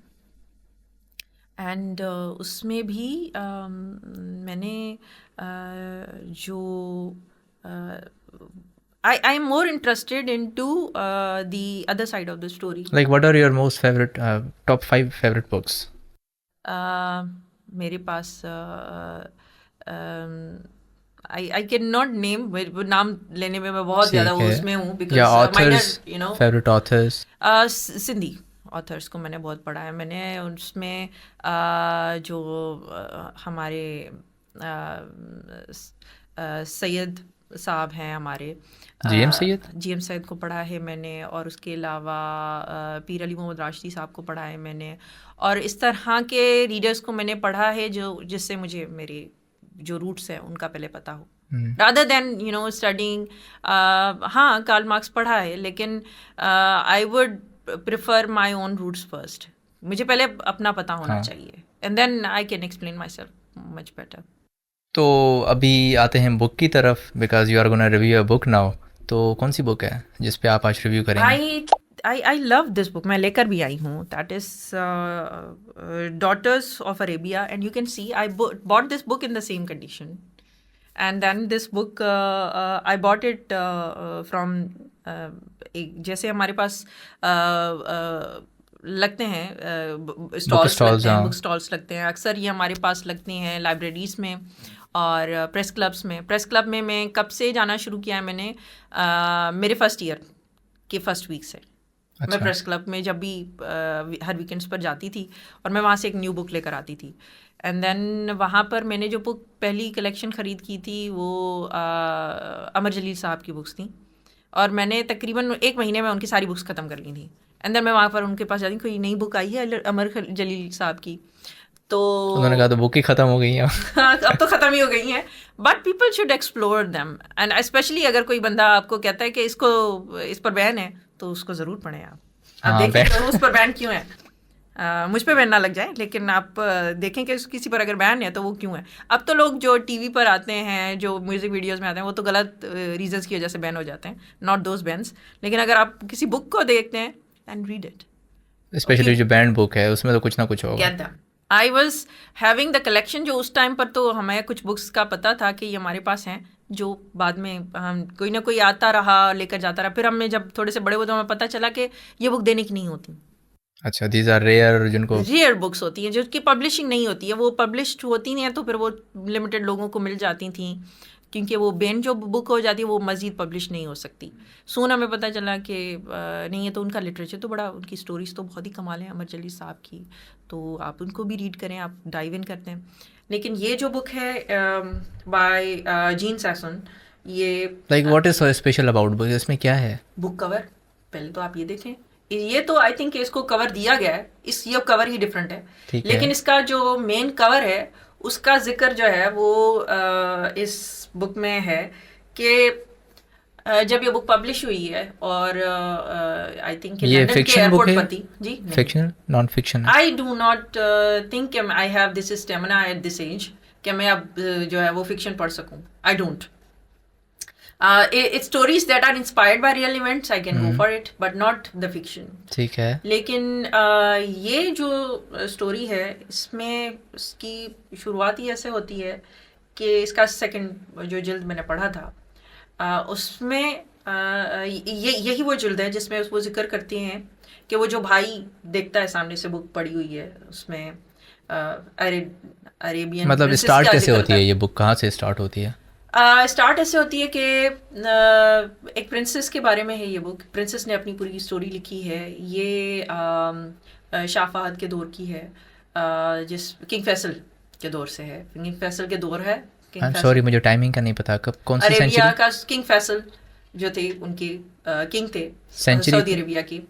Speaker 2: And उसमें भी मैंने जो I am more interested into the other side of the story.
Speaker 1: Like what are your most favourite top 5 favourite books?
Speaker 2: मेरे पास I can not name, नाम लेने में मैं बहुत ज़्यादा
Speaker 1: ठीक है,
Speaker 2: उसमें हूँ
Speaker 1: या
Speaker 2: because
Speaker 1: authors,
Speaker 2: minor, you know.
Speaker 1: Favourite authors?
Speaker 2: Sindhi authors को मैंने बहुत पढ़ा है। मैंने उसमें जो हमारे सैयद साहब हैं हमारे,
Speaker 1: जीएम सैयद?
Speaker 2: जीएम सैयद को पढ़ा है मैंने, और उसके अलावा पीर अली मोहम्मद राशिदी साहब को पढ़ा है मैंने, और इस तरह के रीडर्स को मैंने पढ़ा है जो जिससे मुझे मेरे जो रूट्स हैं उनका पहले पता हो, rather than you know studying. हाँ, कार्ल मार्क्स पढ़ा है, लेकिन I would prefer my own roots first. मुझे पहले अपना पता होना चाहिए, and then I can explain myself much better.
Speaker 1: तो अभी आते हैं बुक की तरफ, because you are gonna review a book now. तो कौन सी बुक है जिस पे आप आज रिव्यू करेंगे?
Speaker 2: I love this book. मैं लेकर भी आई हूँ. That is Daughters of Arabia, and you can see I bought this book in the same condition. And then this book I bought it from जैसे हमारे पास लगते हैं स्टॉल्स लगते हैं, बुक स्टॉल्स लगते हैं, अक्सर ये हमारे पास लगते हैं लाइब्रेरीज़ में और प्रेस क्लब्स में। प्रेस क्लब में मैं कब से जाना शुरू किया है मैंने, मेरे फर्स्ट ईयर के फर्स्ट वीक से। अच्छा। मैं प्रेस क्लब में जब भी हर वीकेंड्स पर जाती थी और मैं वहाँ से एक न्यू बुक लेकर आती थी। एंड देन वहाँ पर मैंने जो बुक पहली कलेक्शन ख़रीद की थी वो अमर जलील साहब की बुक्स थी, और मैंने तकरीबन 1 महीने में उनकी सारी बुक्स ख़त्म कर ली थी। एंड देन मैं वहाँ पर उनके पास जाती, कोई नई बुक आई है अमर जलील साहब की, तो
Speaker 1: उन्होंने कहा तो बुक ही ख़त्म हो गई है।
Speaker 2: अब तो ख़त्म ही हो गई हैं, but people should explore them, and specially अगर कोई बंदा आपको कहता है कि इस पर बैन है तो उसको ज़रूर पढ़ें। आप देखें तो उस पर बैन क्यों है। मुझ पे बैन ना लग जाए, लेकिन आप देखें कि किसी पर अगर बैन है तो वो क्यों है। अब तो लोग जो टीवी पर आते हैं, जो म्यूज़िक वीडियोस में आते हैं, वो तो गलत रीजंस की वजह से बैन हो जाते हैं, नॉट दोज बैन्स। लेकिन अगर आप किसी बुक को देखते हैं एंड रीड इट,
Speaker 1: स्पेशली जो बैंड बुक है उसमें तो कुछ ना कुछ होगा।
Speaker 2: Get them. I was having the collection, जो उस टाइम पर तो हमें कुछ बुक्स का पता था कि ये हमारे पास हैं, जो बाद में हम कोई ना कोई आता रहा लेकर जाता रहा। फिर हमें जब थोड़े से बड़े हुए तो हमें पता चला कि ये बुक देने की नहीं होती।
Speaker 1: अच्छा, दीज आर रेयर, जिनको
Speaker 2: रेयर बुक्स होती हैं जिसकी पब्लिशिंग नहीं होती है, वो पब्लिश्ड होती नहीं है तो फिर वो लिमिटेड लोगों को मिल जाती थी, क्योंकि वो बेन जो बुक हो जाती है वो मज़ीद पब्लिश नहीं हो सकती। सून हमें पता चला कि नहीं, है तो उनका लिटरेचर तो बड़ा, उनकी स्टोरीज तो बहुत ही कमाल है अमर जलील साहब की, तो आप उनको भी रीड करें, आप डाइव इन करते हैं। लेकिन ये जो बुक है बाय जीन सैसन, ये
Speaker 1: like what is so special about book, इसमें क्या है?
Speaker 2: बुक कवर, पहले तो आप ये देखें, ये तो आई थिंक इसको कवर दिया गया है, ये कवर ही डिफरेंट है,
Speaker 1: ठीक
Speaker 2: लेकिन
Speaker 1: है।
Speaker 2: इसका जो मेन कवर है उसका जिक्र जो है वो इस बुक में है कि जब ये बुक पब्लिश हुई है और आई थिंक
Speaker 1: ये
Speaker 2: लंदन के
Speaker 1: फिक्शन बुक
Speaker 2: एयरपोर्ट
Speaker 1: है?
Speaker 2: पर थी जी।
Speaker 1: Fictional, non fiction?
Speaker 2: I do not think I have this stamina at this age कि मैं अब जो है वो फिक्शन पढ़ सकूं। I don't. It's stories that are inspired by real events. I can go for it, but not the fiction.
Speaker 1: ठीक है।
Speaker 2: लेकिन ये जो स्टोरी है इसमें इसकी शुरुआत ही ऐसे होती है कि इसका सेकंड जो जिल्द मैंने पढ़ा था उसमें यही वो जिल्द है जिसमें वो जिक्र करती हैं कि वो जो भाई देखता है सामने से, बुक पड़ी हुई है उसमें अरेबियन
Speaker 1: मतलब स्टार्ट कैसे होती है ये बुक, कहाँ से स्टार्ट होती है?
Speaker 2: स्टार्ट ऐसे होती है कि एक प्रिंसेस के बारे में है ये बुक। प्रिंसेस ने अपनी पूरी स्टोरी लिखी है। ये शाह फहद के दौर की है, जिस किंग फैसल के दौर से है। किंग फैसल के दौर है।
Speaker 1: आई एम सॉरी, मुझे टाइमिंग का नहीं पता, कब, कौन सी
Speaker 2: अरेबिया
Speaker 1: सेंचुरी?
Speaker 2: का किंग फैसल जो थे, उनके किंग थे
Speaker 1: सेंचुरी
Speaker 2: सऊदी अरेबिया की।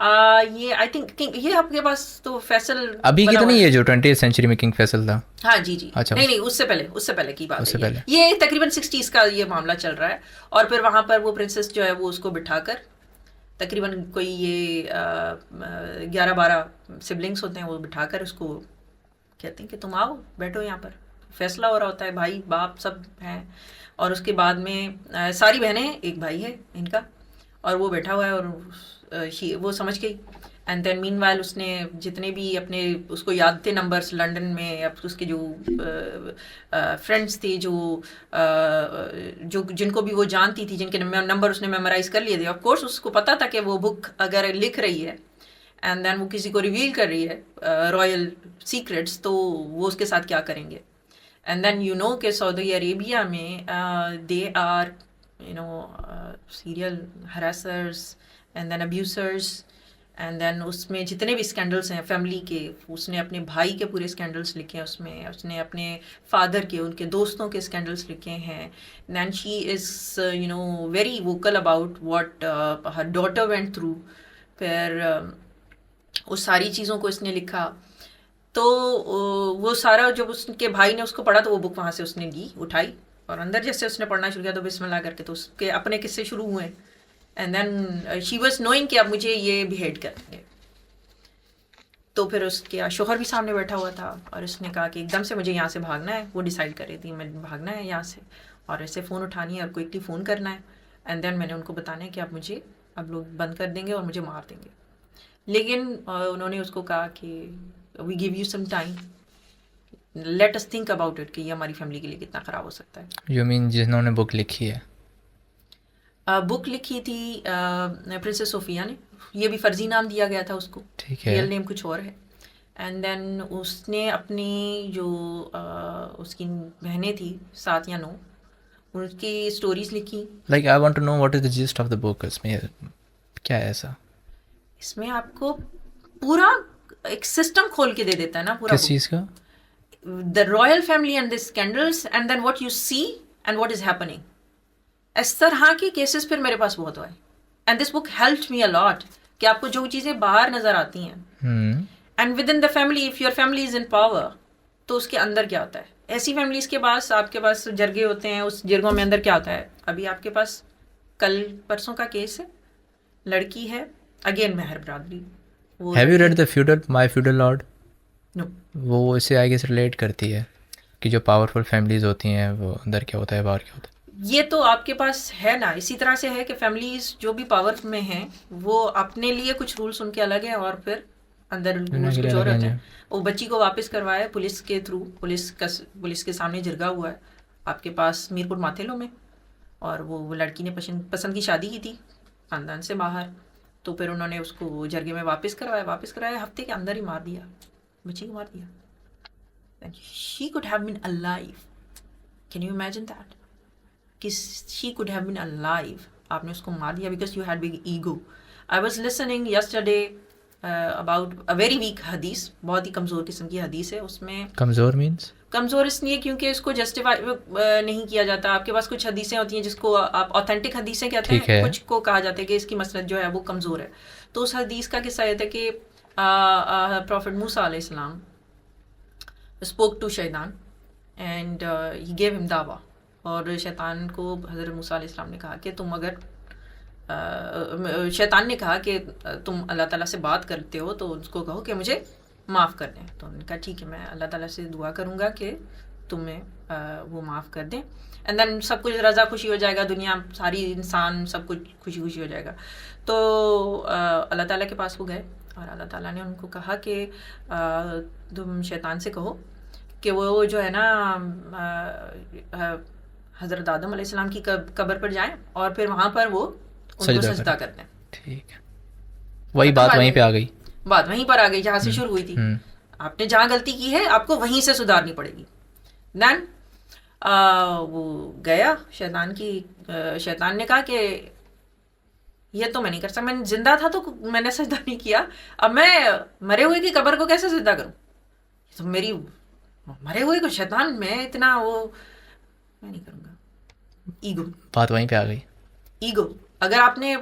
Speaker 2: ये आई थिंक किंग, ये आपके पास तो फैसल
Speaker 1: अभी की
Speaker 2: बना
Speaker 1: तो
Speaker 2: हुआ
Speaker 1: नहीं
Speaker 2: है।
Speaker 1: है जो 20th सेंचुरी में किंग फैसल था?
Speaker 2: हाँ जी जी।
Speaker 1: अच्छा।
Speaker 2: नहीं नहीं, उससे पहले की बात
Speaker 1: उससे
Speaker 2: है
Speaker 1: पहले।
Speaker 2: ये तकरीबन 60s का ये मामला चल रहा है। और फिर वहां पर वो प्रिंसेस जो है वो उसको बिठाकर, तकरीबन कोई ये 11-12 सिबलिंग्स होते हैं, वो बिठाकर उसको कहते हैं कि तुम आओ बैठो यहाँ पर, फैसला हो रहा होता है, भाई बाप सब हैं। और उसके बाद में सारी बहनें हैं, एक भाई है इनका, और वो बैठा हुआ है और वो समझ गई। एंड देन मीनवाइल उसने जितने भी अपने उसको याद थे नंबर्स लंदन में, अब उसके जो फ्रेंड्स थे, जो जिनको भी वो जानती थी, जिनके नंबर उसने मेमोराइज कर लिए थे। ऑफ कोर्स उसको पता था कि वो बुक अगर लिख रही है एंड देन वो किसी को रिवील कर रही है रॉयल सीक्रेट्स, तो वो उसके साथ क्या करेंगे। एंड देन यू नो कि सऊदी अरेबिया में they are serial harassers and then abusers. And then उसमें जितने भी स्कैंडल्स हैं फैमिली के, उसने अपने भाई के पूरे स्कैंडल्स लिखे हैं उसमें, उसने अपने फादर के, उनके दोस्तों के स्कैंडल्स लिखे हैं। Then she is very vocal about what her daughter went through. फिर उस सारी चीज़ों को इसने लिखा। तो वो सारा जब उसके भाई ने उसको पढ़ा तो वो बुक वहाँ से उसने ली, उठाई, और अंदर जैसे उसने पढ़ना शुरू किया तो बिस्मिल्लाह करके तो उसके अपने किस्से शुरू हुए। And then she was knowing कि अब मुझे ये बिहेड करेंगे। तो फिर उसके शोहर भी सामने बैठा हुआ था और उसने कहा कि एकदम से मुझे यहाँ से भागना है। वो डिसाइड कर रही थी मैं भागना है यहाँ से, और ऐसे फ़ोन उठानी है और क्विकली फ़ोन करना है। एंड देन मैंने उनको बताना है कि अब लोग बंद कर देंगे और मुझे मार देंगे। लेकिन उन्होंने उसको कहा कि we give you some time, let us think about it कि ये हमारी फैमिली के लिए कितना ख़राब हो सकता है।
Speaker 1: यू मीन जिन्होंने बुक लिखी है?
Speaker 2: बुक लिखी थी प्रिंसेस सोफिया ने। ये भी फर्जी नाम दिया गया था उसको,
Speaker 1: ठीक है।
Speaker 2: रियल नेम कुछ और है। एंड देन उसने अपनी जो उसकी बहनें थी 7 या 9, उनकी स्टोरीज लिखी।
Speaker 1: Like I want to know what is the gist of the book. इसमें क्या है ऐसा?
Speaker 2: इसमें आपको पूरा एक सिस्टम खोल के दे देता है ना पूरा।
Speaker 1: किस चीज़ का?
Speaker 2: The royal family and the scandals and then what you see and what is happening. इस तरह के केसेस फिर मेरे पास बहुत हुए। And this book helped me a lot कि आपको जो चीज़ें बाहर नज़र आती हैं and within the family, if your family is in power, तो उसके अंदर क्या होता है। ऐसी फैमिलीज़ के पास, आपके पास जरगे होते हैं, उस जरगों में अंदर क्या होता है। अभी आपके पास कल परसों का केस है, लड़की है, अगेन मेहर बरादरी, वो
Speaker 1: हैव यू
Speaker 2: लड़की
Speaker 1: read the feudal my feudal lord?
Speaker 2: No
Speaker 1: वो इसे आई गेस रिलेट करती है कि जो पावरफुल फैमिलीज होती हैं वो अंदर क्या होता है बाहर क्या होता है।
Speaker 2: ये तो आपके पास है ना, इसी तरह से है कि फैमिलीज जो भी पावर में हैं वो अपने लिए कुछ रूल्स उनके अलग हैं और फिर अंदर
Speaker 1: दुनिया
Speaker 2: रूल्स
Speaker 1: के लिए
Speaker 2: कुछ
Speaker 1: अलग
Speaker 2: और
Speaker 1: है
Speaker 2: होते
Speaker 1: जी।
Speaker 2: हैं। वो बच्ची को वापस करवाया पुलिस के थ्रू, पुलिस के सामने जिरगा हुआ है आपके पास मीरपुर माथेलो में। और वो लड़की ने पसंद की शादी की थी खानदान से बाहर, तो फिर उन्होंने उसको जरगे में वापस करवाया, हफ्ते के अंदर ही मार दिया, बच्ची को मार दिया। And she could have been alive. Can you imagine that? कि she could have been alive. आपने उसको मार दिया because you had big ego. I was listening yesterday about a very weak हदीस, बहुत ही कमज़ोर किस्म की हदीस है। उसमें
Speaker 1: कमज़ोर मीन्स?
Speaker 2: कमज़ोर इसलिए क्योंकि इसको जस्टिफाई नहीं किया जाता। आपके पास कुछ हदीसें होती हैं जिसको आप ऑथेंटिक हदीसें कहते
Speaker 1: ठीक
Speaker 2: हैं,
Speaker 1: है।
Speaker 2: कुछ को कहा जाता है कि इसकी मसनद जो है वो कमज़ोर है। तो उस हदीस का किस्सा ये था कि प्रॉफिट मूसा अलैहिस्सलाम spoke to शैतान and he gave him दावा। और शैतान को हज़रत मूसा अलैहिस्सलाम ने कहा कि तुम अगर शैतान ने कहा कि तुम अल्लाह ताला से बात करते हो तो उसको कहो कि मुझे माफ़ कर दें। तो उन्होंने कहा ठीक है, मैं अल्लाह ताला से दुआ करूँगा कि तुम्हें वो माफ़ कर दें, एंड देन सब कुछ रज़ा खुशी हो जाएगा, दुनिया सारी इंसान सब कुछ खुशी खुशी हो जाएगा। तो अल्लाह ताला के पास वो गए और अल्लाह ताला ने उनको कहा कि तुम शैतान से कहो कि वो जो है ना हज़रत आदम अलैहिस्सलाम की कब्र पर जाएं और फिर वहाँ पर वो उनको सजदा कर दें।
Speaker 1: ठीक है, वही बात वहीं पे आ गई।
Speaker 2: बात वहीं पर आ गई जहाँ से शुरू हुई थी। आपने जहाँ गलती की है आपको वहीं से सुधारनी पड़ेगी। देन वो गया शैतान ने कहा कि ये तो मैं नहीं कर सकता, मैं जिंदा था तो मैंने सजदा नहीं किया, अब मैं मरे हुए की कब्र को कैसे सजदा करूं? तो मेरी मरे हुए को शैतान, मैं इतना वो मैं नहीं करूंगा। ईगो,
Speaker 1: बात वहीं पे आ गई।
Speaker 2: ईगो, अगर आपने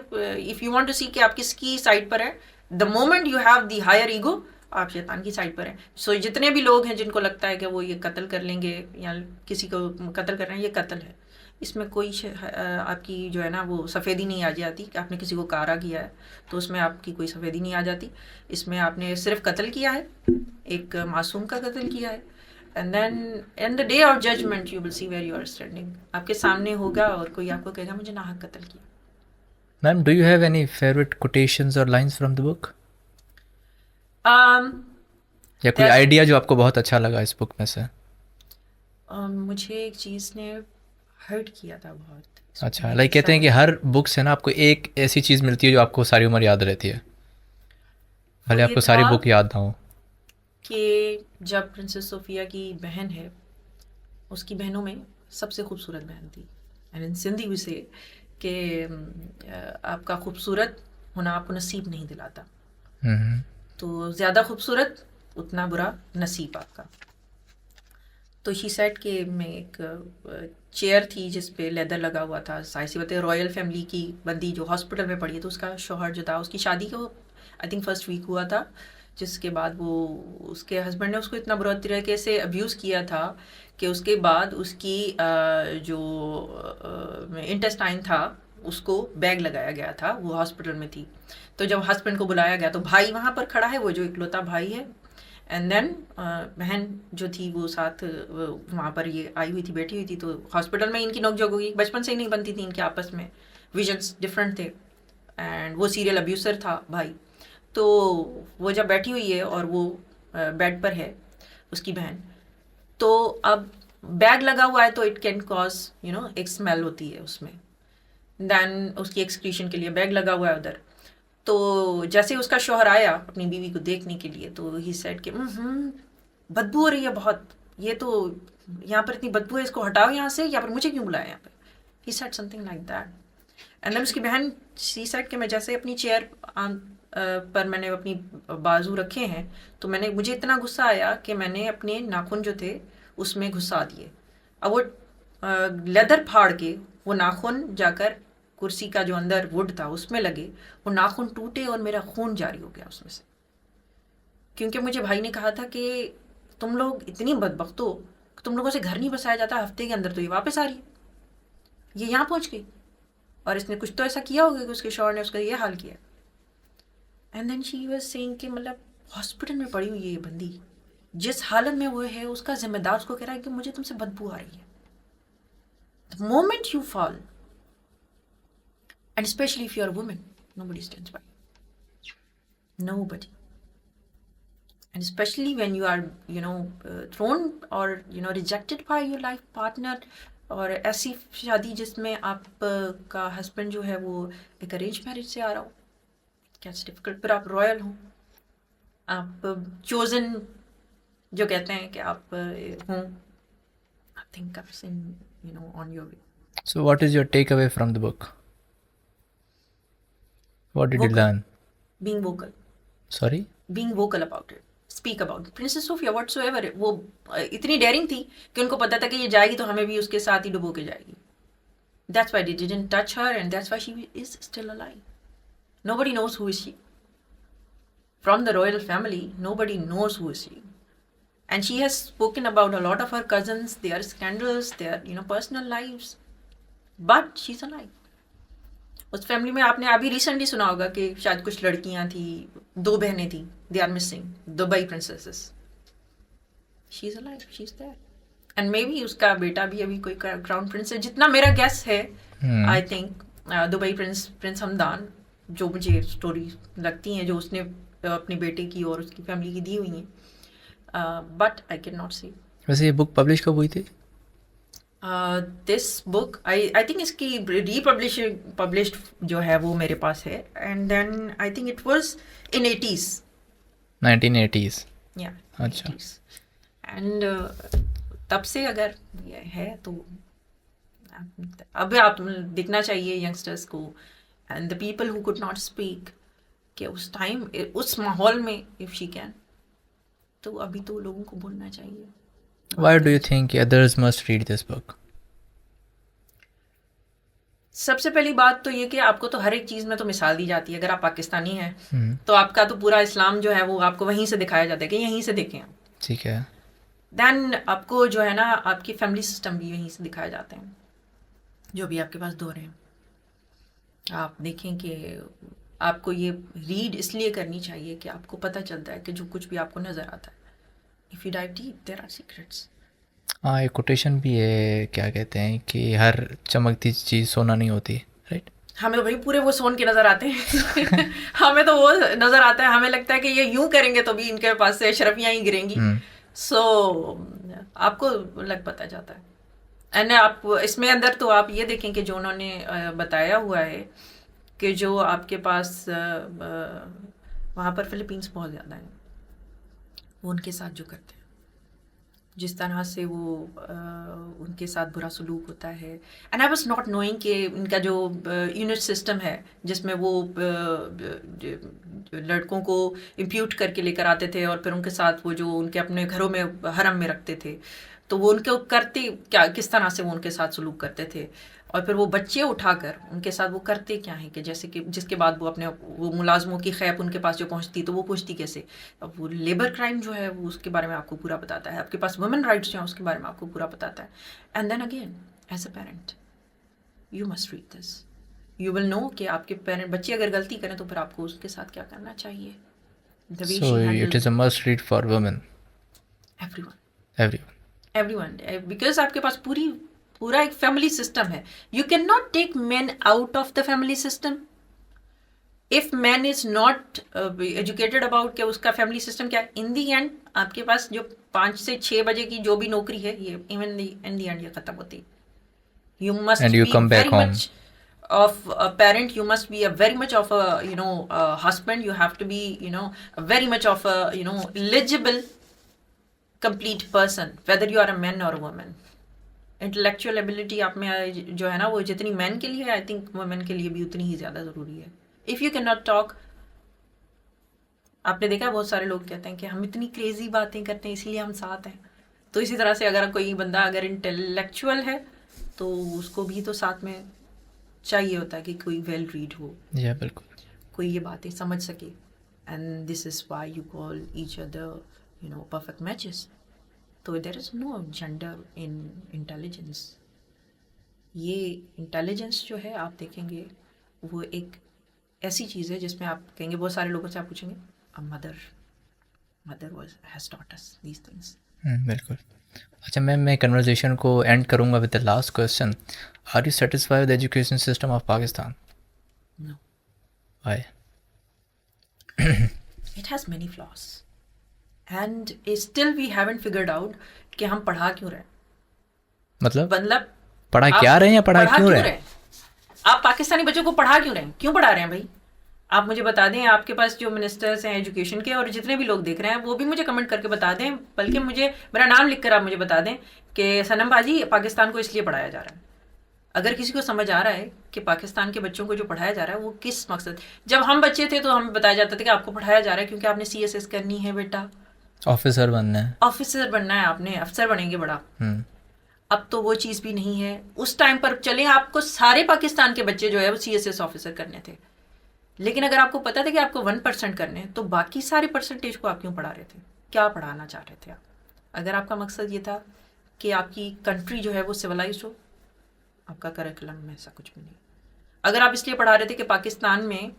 Speaker 2: if you want to see कि आप किसकी साइड पर है, the moment you have the higher ego आप शैतान की साइड पर हैं। सो जितने भी लोग हैं जिनको लगता है कि वो ये कत्ल कर लेंगे या किसी को कत्ल कर रहे हैं, ये कत्ल है, इसमें कोई आपकी जो है ना वो सफ़ेदी नहीं आ जाती कि आपने किसी को कारा किया है तो उसमें आपकी कोई सफ़ेदी नहीं आ जाती। इसमें आपने सिर्फ कत्ल किया है, एक मासूम का कत्ल किया है, and then in the day of judgement you will see where you are standing. आपके सामने होगा और कोई आपको कहेगा मुझे नाहक कत्ल किया।
Speaker 1: Ma'am, do you have any favourite quotations और लाइंस फ्रॉम द बुक? या कोई आइडिया जो आपको बहुत अच्छा लगा इस बुक में से?
Speaker 2: मुझे एक चीज़ ने हर्ट किया था बहुत।
Speaker 1: अच्छा, लाइक कहते हैं कि हर बुक से ना आपको एक ऐसी चीज़ मिलती है जो आपको सारी उम्र याद रहती है, भले आपको सारी बुक याद ना हो।
Speaker 2: कि जब प्रिंसेस सोफिया की बहन है, उसकी बहनों में सबसे खूबसूरत बहन थी, एंड इन सिंधी भी से कि आपका खूबसूरत होना आपको नसीब नहीं दिलाता, तो ज़्यादा खूबसूरत उतना बुरा नसीब आपका। तो शी सेड कि मैं एक चेयर थी जिस पे लेदर लगा हुआ था, जाहिर सी बात है रॉयल फैमिली की बंदी जो हॉस्पिटल में पड़ी है, तो उसका शौहर जो था उसकी शादी को आई थिंक फर्स्ट वीक हुआ था, जिसके बाद वो उसके हस्बैंड ने उसको इतना बुरा तरीके से अब्यूज़ किया था कि उसके बाद उसकी जो इंटेस्टाइन था उसको बैग लगाया गया था, वो हॉस्पिटल में थी। तो जब हस्बैंड को बुलाया गया तो भाई वहाँ पर खड़ा है, वो जो इकलौता भाई है, एंड देन बहन जो थी वो साथ वहाँ पर ये आई हुई थी, बैठी हुई थी। तो हॉस्पिटल में इनकी नोकझोंक होगी, बचपन से ही नहीं बनती थी इनके आपस में, विजन्स डिफरेंट थे, एंड वो सीरियल अब्यूसर था भाई। तो वो जब बैठी हुई है और वो बेड पर है उसकी बहन, तो अब बैग लगा हुआ है तो it can cause you know एक स्मेल होती है उसमें, देन उसकी एक्सक्रीशन के लिए बैग लगा हुआ है उधर। तो जैसे उसका शौहर आया अपनी बीवी को देखने के लिए तो ही सेड कि बदबू हो रही है बहुत, ये तो यहाँ पर इतनी बदबू है, इसको हटाओ यहाँ से, या फिर मुझे क्यों बुलाया यहाँ पर। He said something like that, and then उसकी बहन शी सेड कि मैं जैसे अपनी चेयर पर मैंने अपनी बाजू रखे हैं तो मुझे इतना गुस्सा आया कि मैंने अपने नाखून जो थे उसमें घुसा दिए। अब वो लेदर फाड़ के वो नाखून जाकर कुर्सी का जो अंदर वुड था उसमें लगे, वो नाखून टूटे और मेरा खून जारी हो गया उसमें से, क्योंकि मुझे भाई ने कहा था कि तुम लोग इतनी बदबख्त हो, तुम लोगों से घर नहीं बसाया जाता, हफ्ते के अंदर तो ये वापस आ रही है, ये यहाँ पहुँच गई और इसने कुछ तो ऐसा किया होगा कि उसके शौहर ने उसका ये हाल किया। And then she was saying कि मतलब हॉस्पिटल में पड़ी हुई है ये बंदी, जिस हालत में वो है उसका जिम्मेदार उसको कह रहा है कि मुझे तुमसे बदबू आ रही है. The moment you fall, and specially if you are women, nobody stands by you. Nobody. And especially when you are, thrown or rejected by your life partner, और ऐसी शादी जिसमें आप का हस्बैंड जो है वो एक अरेंज मैरिज से आ रहा हो, कैट्स डिफिकल्ट. फिर आप रॉयल हो, आप चोजन जो कहते हैं कि आप हों, nothing comes in, on your way.
Speaker 1: So what is your takeaway from the book? What did you
Speaker 2: Vocal.
Speaker 1: learn?
Speaker 2: Being vocal.
Speaker 1: Sorry?
Speaker 2: Being vocal about it. Speak about it. Princess Sophia whatsoever, वो इतनी dairying थी कि उनको पता था कि ये जाएगी तो हमें भी उसके साथ ही डुबो के जाएगी. That's why they didn't touch her, and that's why she is still alive. Nobody knows who is she. From the royal family, nobody knows who is she. And she has spoken about a lot of her cousins, their scandals, their personal lives. But she's alive. उस family में आपने अभी recently सुना होगा कि शायद कुछ लड़कियां थी, 2 बहनें थी, they are missing, Dubai princesses. She is alive, she is there. And maybe उसका बेटा भी अभी कोई क्राउन प्रिंस है, जितना मेरा गेस है. I think Dubai Prince Hamdan, जो मुझे स्टोरी लगती हैं जो उसने अपने बेटे की और उसकी फैमिली की दी हुई हैं, बट आई कैन नॉट से.
Speaker 1: वैसे ये बुक पब्लिश कब हुई थी?
Speaker 2: दिस बुक आई थिंक इसकी पब्लिश्ड जो है वो मेरे पास है, and then I think it was in 80s.
Speaker 1: 1980s.
Speaker 2: या
Speaker 1: अच्छा.
Speaker 2: एंड तब से अगर ये है तो अब आप दिखना चाहिए यंगस्टर्स को and the people who could not speak कि उस टाइम उस माहौल में इफ शी कैन, तो अभी तो लोगों को बोलना चाहिए.
Speaker 1: Why do you think others must read this book?
Speaker 2: सबसे पहली बात तो ये कि आपको तो हर एक चीज़ में तो मिसाल दी जाती है. अगर आप पाकिस्तानी हैं तो आपका तो पूरा इस्लाम जो है वो आपको वहीं से दिखाया जाता है कि यहीं से देखें आप.
Speaker 1: ठीक है.
Speaker 2: देन आपको जो है ना आपकी फैमिली सिस्टम भी यहीं से दिखाए जाते हैं, जो भी आपके पास दौर हैं. आप देखें कि आपको ये रीड इसलिए करनी चाहिए कि आपको पता चलता है कि जो कुछ भी आपको नज़र आता है, if you dive deep there are secrets.
Speaker 1: हाँ, एक कोटेशन भी है, क्या कहते हैं कि हर चमकती चीज़ सोना नहीं होती, राइट?
Speaker 2: हमें तो भाई पूरे वो सोन के नज़र आते हैं. हमें तो वो नज़र आता है, हमें लगता है कि ये यूं करेंगे तो भी इनके पास से शरफियाँ ही गिरेंगी. सो आपको लग पता जाता है. एंड आप इसमें अंदर तो आप ये देखें कि जो उन्होंने बताया हुआ है कि जो आपके पास वहाँ पर फिलीपींस बहुत ज़्यादा है, वो उनके साथ जो करते हैं, जिस तरह से वो उनके साथ बुरा सलूक होता है. And I was not knowing कि इनका जो यूनिट सिस्टम है जिसमें वो लड़कों को इम्प्यूट करके लेकर आते थे और फिर उनके साथ वो जो उनके अपने घरों में हरम में रखते थे, तो वो उनके करते क्या, किस तरह से वो उनके साथ सलूक करते थे, और फिर वो बच्चे उठाकर उनके साथ वो करते क्या है कि जैसे कि जिसके बाद वो अपने वो मुलाजमों की खैप उनके पास जो पहुंचती तो वो पूछती कैसे. अब वो लेबर क्राइम जो है वो उसके बारे में आपको पूरा बताता है. आपके पास वुमेन राइट्स जो है उसके बारे में आपको पूरा बताता है. And then again as a parent you must read this. You will know कि आपके पेरेंट बच्चे अगर गलती करें तो फिर आपको उसके साथ क्या करना चाहिए.
Speaker 1: So it is a must read for women.
Speaker 2: Everyone, because आपके पास पूरा एक फैमिली सिस्टम है. You can not take man out of the family system. If man is not educated about कि उसका फैमिली सिस्टम क्या है, इन दी एंड आपके पास जो 5 से 6 बजे की जो भी नौकरी है ये इवन इन दी एंड ये खत्म होती है. You must be very much of a parent, you must be a very much of a husband, you have to be very much of a eligible complete person, whether you are a man or a woman. Intellectual ability आप में जो है ना वो जितनी man के लिए है, आई थिंक वुमेन के लिए भी उतनी ही ज़्यादा ज़रूरी है. If you can not talk, आपने देखा है बहुत सारे लोग कहते हैं कि हम इतनी क्रेजी बातें करते हैं इसलिए हम साथ हैं. तो इसी तरह से अगर कोई बंदा अगर इंटेलेक्चुअल है तो उसको भी तो साथ में चाहिए होता है कि कोई वेल रीड हो,
Speaker 1: बिल्कुल,
Speaker 2: कोई ये बातें समझ सके. And this is why you call each other perfect matches. तो there is no gender in intelligence. ये इंटेलिजेंस जो है आप देखेंगे वो एक ऐसी चीज़ है जिसमें आप कहेंगे, बहुत सारे लोगों से आप पूछेंगे, a mother was has taught us these things.
Speaker 1: बिल्कुल। अच्छा मैम, मैं कन्वर्सेशन को एंड करूँगा with the last question. Are you satisfied with education system of Pakistan?
Speaker 2: No,
Speaker 1: why?
Speaker 2: It has many flaws and still we haven't figured out कि हम पढ़ा क्यों रहे।
Speaker 1: मतलब
Speaker 2: मतलब
Speaker 1: पढ़ा
Speaker 2: आप
Speaker 1: क्या रहे हैं या पढ़ा क्यों रहे?
Speaker 2: आप पाकिस्तानी बच्चों को पढ़ा क्यों रहे हैं, क्यों पढ़ा रहे हैं भाई? आप मुझे बता दें, आपके पास जो मिनिस्टर्स हैं एजुकेशन के और जितने भी लोग देख रहे हैं वो भी मुझे कमेंट करके बता दें, बल्कि मुझे मेरा नाम लिखकर आप मुझे बता दें कि सनम बाजी पाकिस्तान को इसलिए पढ़ाया जा रहा है। अगर किसी को समझ आ रहा है कि पाकिस्तान के बच्चों को जो पढ़ाया जा रहा है वो किस मकसद, जब हम बच्चे थे तो हमें बताया जाता था कि आपको पढ़ाया जा रहा है क्योंकि आपने CSS करनी है बेटा,
Speaker 1: ऑफिसर बनना है।
Speaker 2: ऑफिसर बनना है, आपने अफसर बनेंगे बड़ा। अब तो वो चीज़ भी नहीं है। उस टाइम पर चले आपको सारे पाकिस्तान के बच्चे जो है वो CSS ऑफिसर करने थे, लेकिन अगर आपको पता था कि आपको 1% करने हैं तो बाकी सारे परसेंटेज को आप क्यों पढ़ा रहे थे? क्या पढ़ाना चाह रहे थे आप? अगर आपका मकसद ये था कि आपकी कंट्री जो है वो सिविलाइज हो, आपका करिकुलम में ऐसा कुछ भी नहीं। अगर आप इसलिए पढ़ा रहे थे कि पाकिस्तान में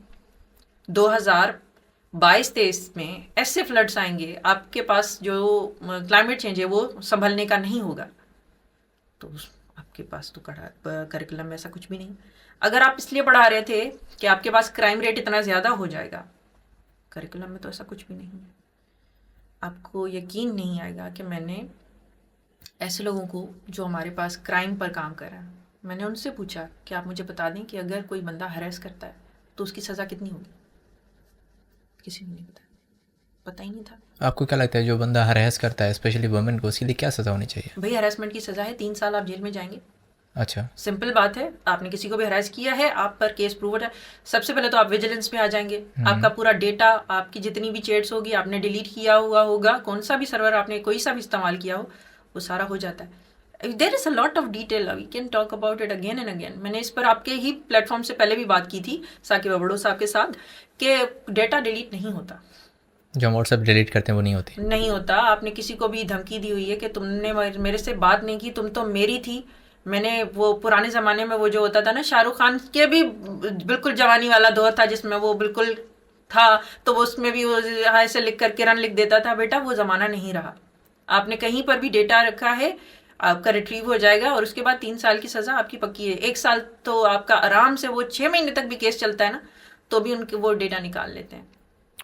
Speaker 2: 2022-23 में ऐसे फ्लड्स आएंगे, आपके पास जो क्लाइमेट चेंज है वो संभलने का नहीं होगा, तो आपके पास तो करिकुलम में ऐसा कुछ भी नहीं। अगर आप इसलिए पढ़ा रहे थे कि आपके पास क्राइम रेट इतना ज़्यादा हो जाएगा, करिकुलम में तो ऐसा कुछ भी नहीं है। आपको यकीन नहीं आएगा कि मैंने ऐसे लोगों को जो हमारे पास क्राइम पर काम कर रहे हैं, मैंने उनसे पूछा कि आप मुझे बता दें कि अगर कोई बंदा हरेस करता है तो उसकी सज़ा कितनी होगी? किसी को नहीं पता ही नहीं था।
Speaker 1: आपको क्या लगता है जो बंदा हरेस करता है स्पेशली वुमेन को, उसके लिए क्या सज़ा होनी चाहिए?
Speaker 2: भाई हरेसमेंट की सज़ा है 3 साल आप जेल में जाएंगे।
Speaker 1: अच्छा,
Speaker 2: सिंपल बात है, आपने किसी को भी हरास किया है, आप पर केस प्रूव है, सबसे पहले तो आप विजिलेंस में आ जाएंगे। आपका पूरा डेटा, आपकी जितनी भी चैट्स होगी, आपने डिलीट किया हुआ होगा, कौन सा भी सर्वर आपने कोई सा भी इस्तेमाल किया हो, वो सारा हो जाता है। There is a lot of detail, we can talk about it again and again. मैंने इस पर आपके ही प्लेटफॉर्म से पहले भी बात की थी साकिब अबड़ो साहब के साथ कि डेटा डिलीट नहीं होता,
Speaker 1: जो हम व्हाट्सएप डिलीट करते हैं वो नहीं
Speaker 2: होता। आपने किसी को भी धमकी दी हुई है कि तुमने मेरे से बात नहीं की, तुम तो मेरी थी। मैंने वो पुराने ज़माने में वो जो होता था ना, शाहरुख खान के भी बिल्कुल जवानी वाला दौर था जिसमें वो बिल्कुल था, तो वो उसमें भी वो ऐसे लिख कर किरण लिख देता था। बेटा वो ज़माना नहीं रहा। आपने कहीं पर भी डेटा रखा है, आपका रिट्रीव हो जाएगा और उसके बाद 3 साल की सज़ा आपकी पक्की है। 1 साल तो आपका आराम से, वो 6 महीने तक भी केस चलता है ना, तो भी उनके वो डेटा निकाल लेते हैं।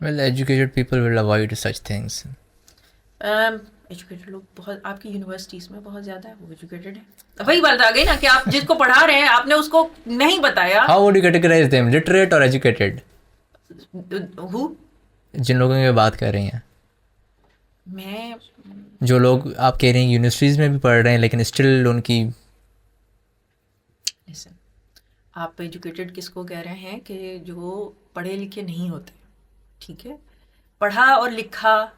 Speaker 1: Well educated people will avoid such things.
Speaker 2: Educated लोग बहुत आपकी यूनिवर्सिटीज़ में बहुत ज़्यादा है, वो एजुकेटेड है। वही बात आ गई ना कि आप जिसको पढ़ा रहे हैं आपने उसको नहीं बताया।
Speaker 1: How would you categorize them, literate और एजुकेटेड?
Speaker 2: हु?
Speaker 1: जिन लोगों की बात कर रही हैं,
Speaker 2: मैं
Speaker 1: जो लोग आप कह रहे हैं यूनिवर्सिटीज़ में भी पढ़ रहे हैं लेकिन स्टिल उनकी,
Speaker 2: लिसन, आप एजुकेटेड किसको कह रहे हैं कि जो पढ़े लिखे नहीं होते, ठीक है, पढ़ा और लिखा,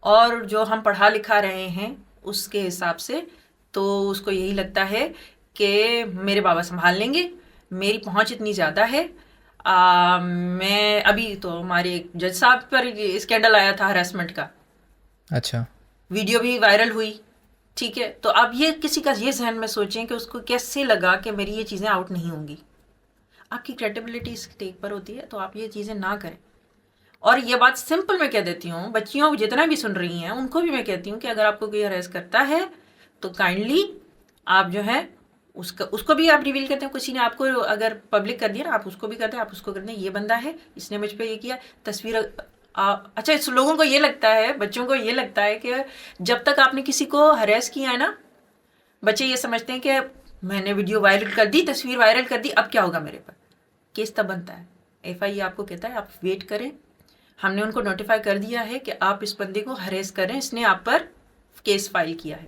Speaker 2: और जो हम पढ़ा लिखा रहे हैं उसके हिसाब से तो उसको यही लगता है कि मेरे बाबा संभाल लेंगे, मेरी पहुंच इतनी ज़्यादा है। मैं अभी तो हमारे एक जज साहब पर स्कैंडल आया था हरासमेंट का,
Speaker 1: अच्छा,
Speaker 2: वीडियो भी वायरल हुई, ठीक है। तो आप ये किसी का ये जहन में सोचें कि उसको कैसे लगा कि मेरी ये चीज़ें आउट नहीं होंगी। आपकी क्रेडिबिलिटी इस टेक पर होती है, तो आप ये चीज़ें ना करें। और ये बात सिंपल मैं कह देती हूँ, बच्चियों जितना भी सुन रही हैं उनको भी मैं कहती हूँ कि अगर आपको कोई हरेस करता है तो काइंडली आप जो है उसको भी आप रिवील करते हैं। किसी ने आपको अगर पब्लिक कर दिया ना, आप उसको भी करते हैं, आप उसको करते हैं, ये बंदा है, इसने मुझ पर ये किया, तस्वीर अच्छा। इस लोगों को ये लगता है, बच्चों को ये लगता है कि जब तक आपने किसी को हरेस किया है ना, बच्चे ये समझते हैं कि मैंने वीडियो वायरल कर दी, तस्वीर वायरल कर दी, अब क्या होगा मेरे पर, केस तब बनता है। FIA आपको कहता है आप वेट करें, हमने उनको नोटिफाई कर दिया है कि आप इस बंदे को हरेस करें, इसने आप पर केस फाइल किया है।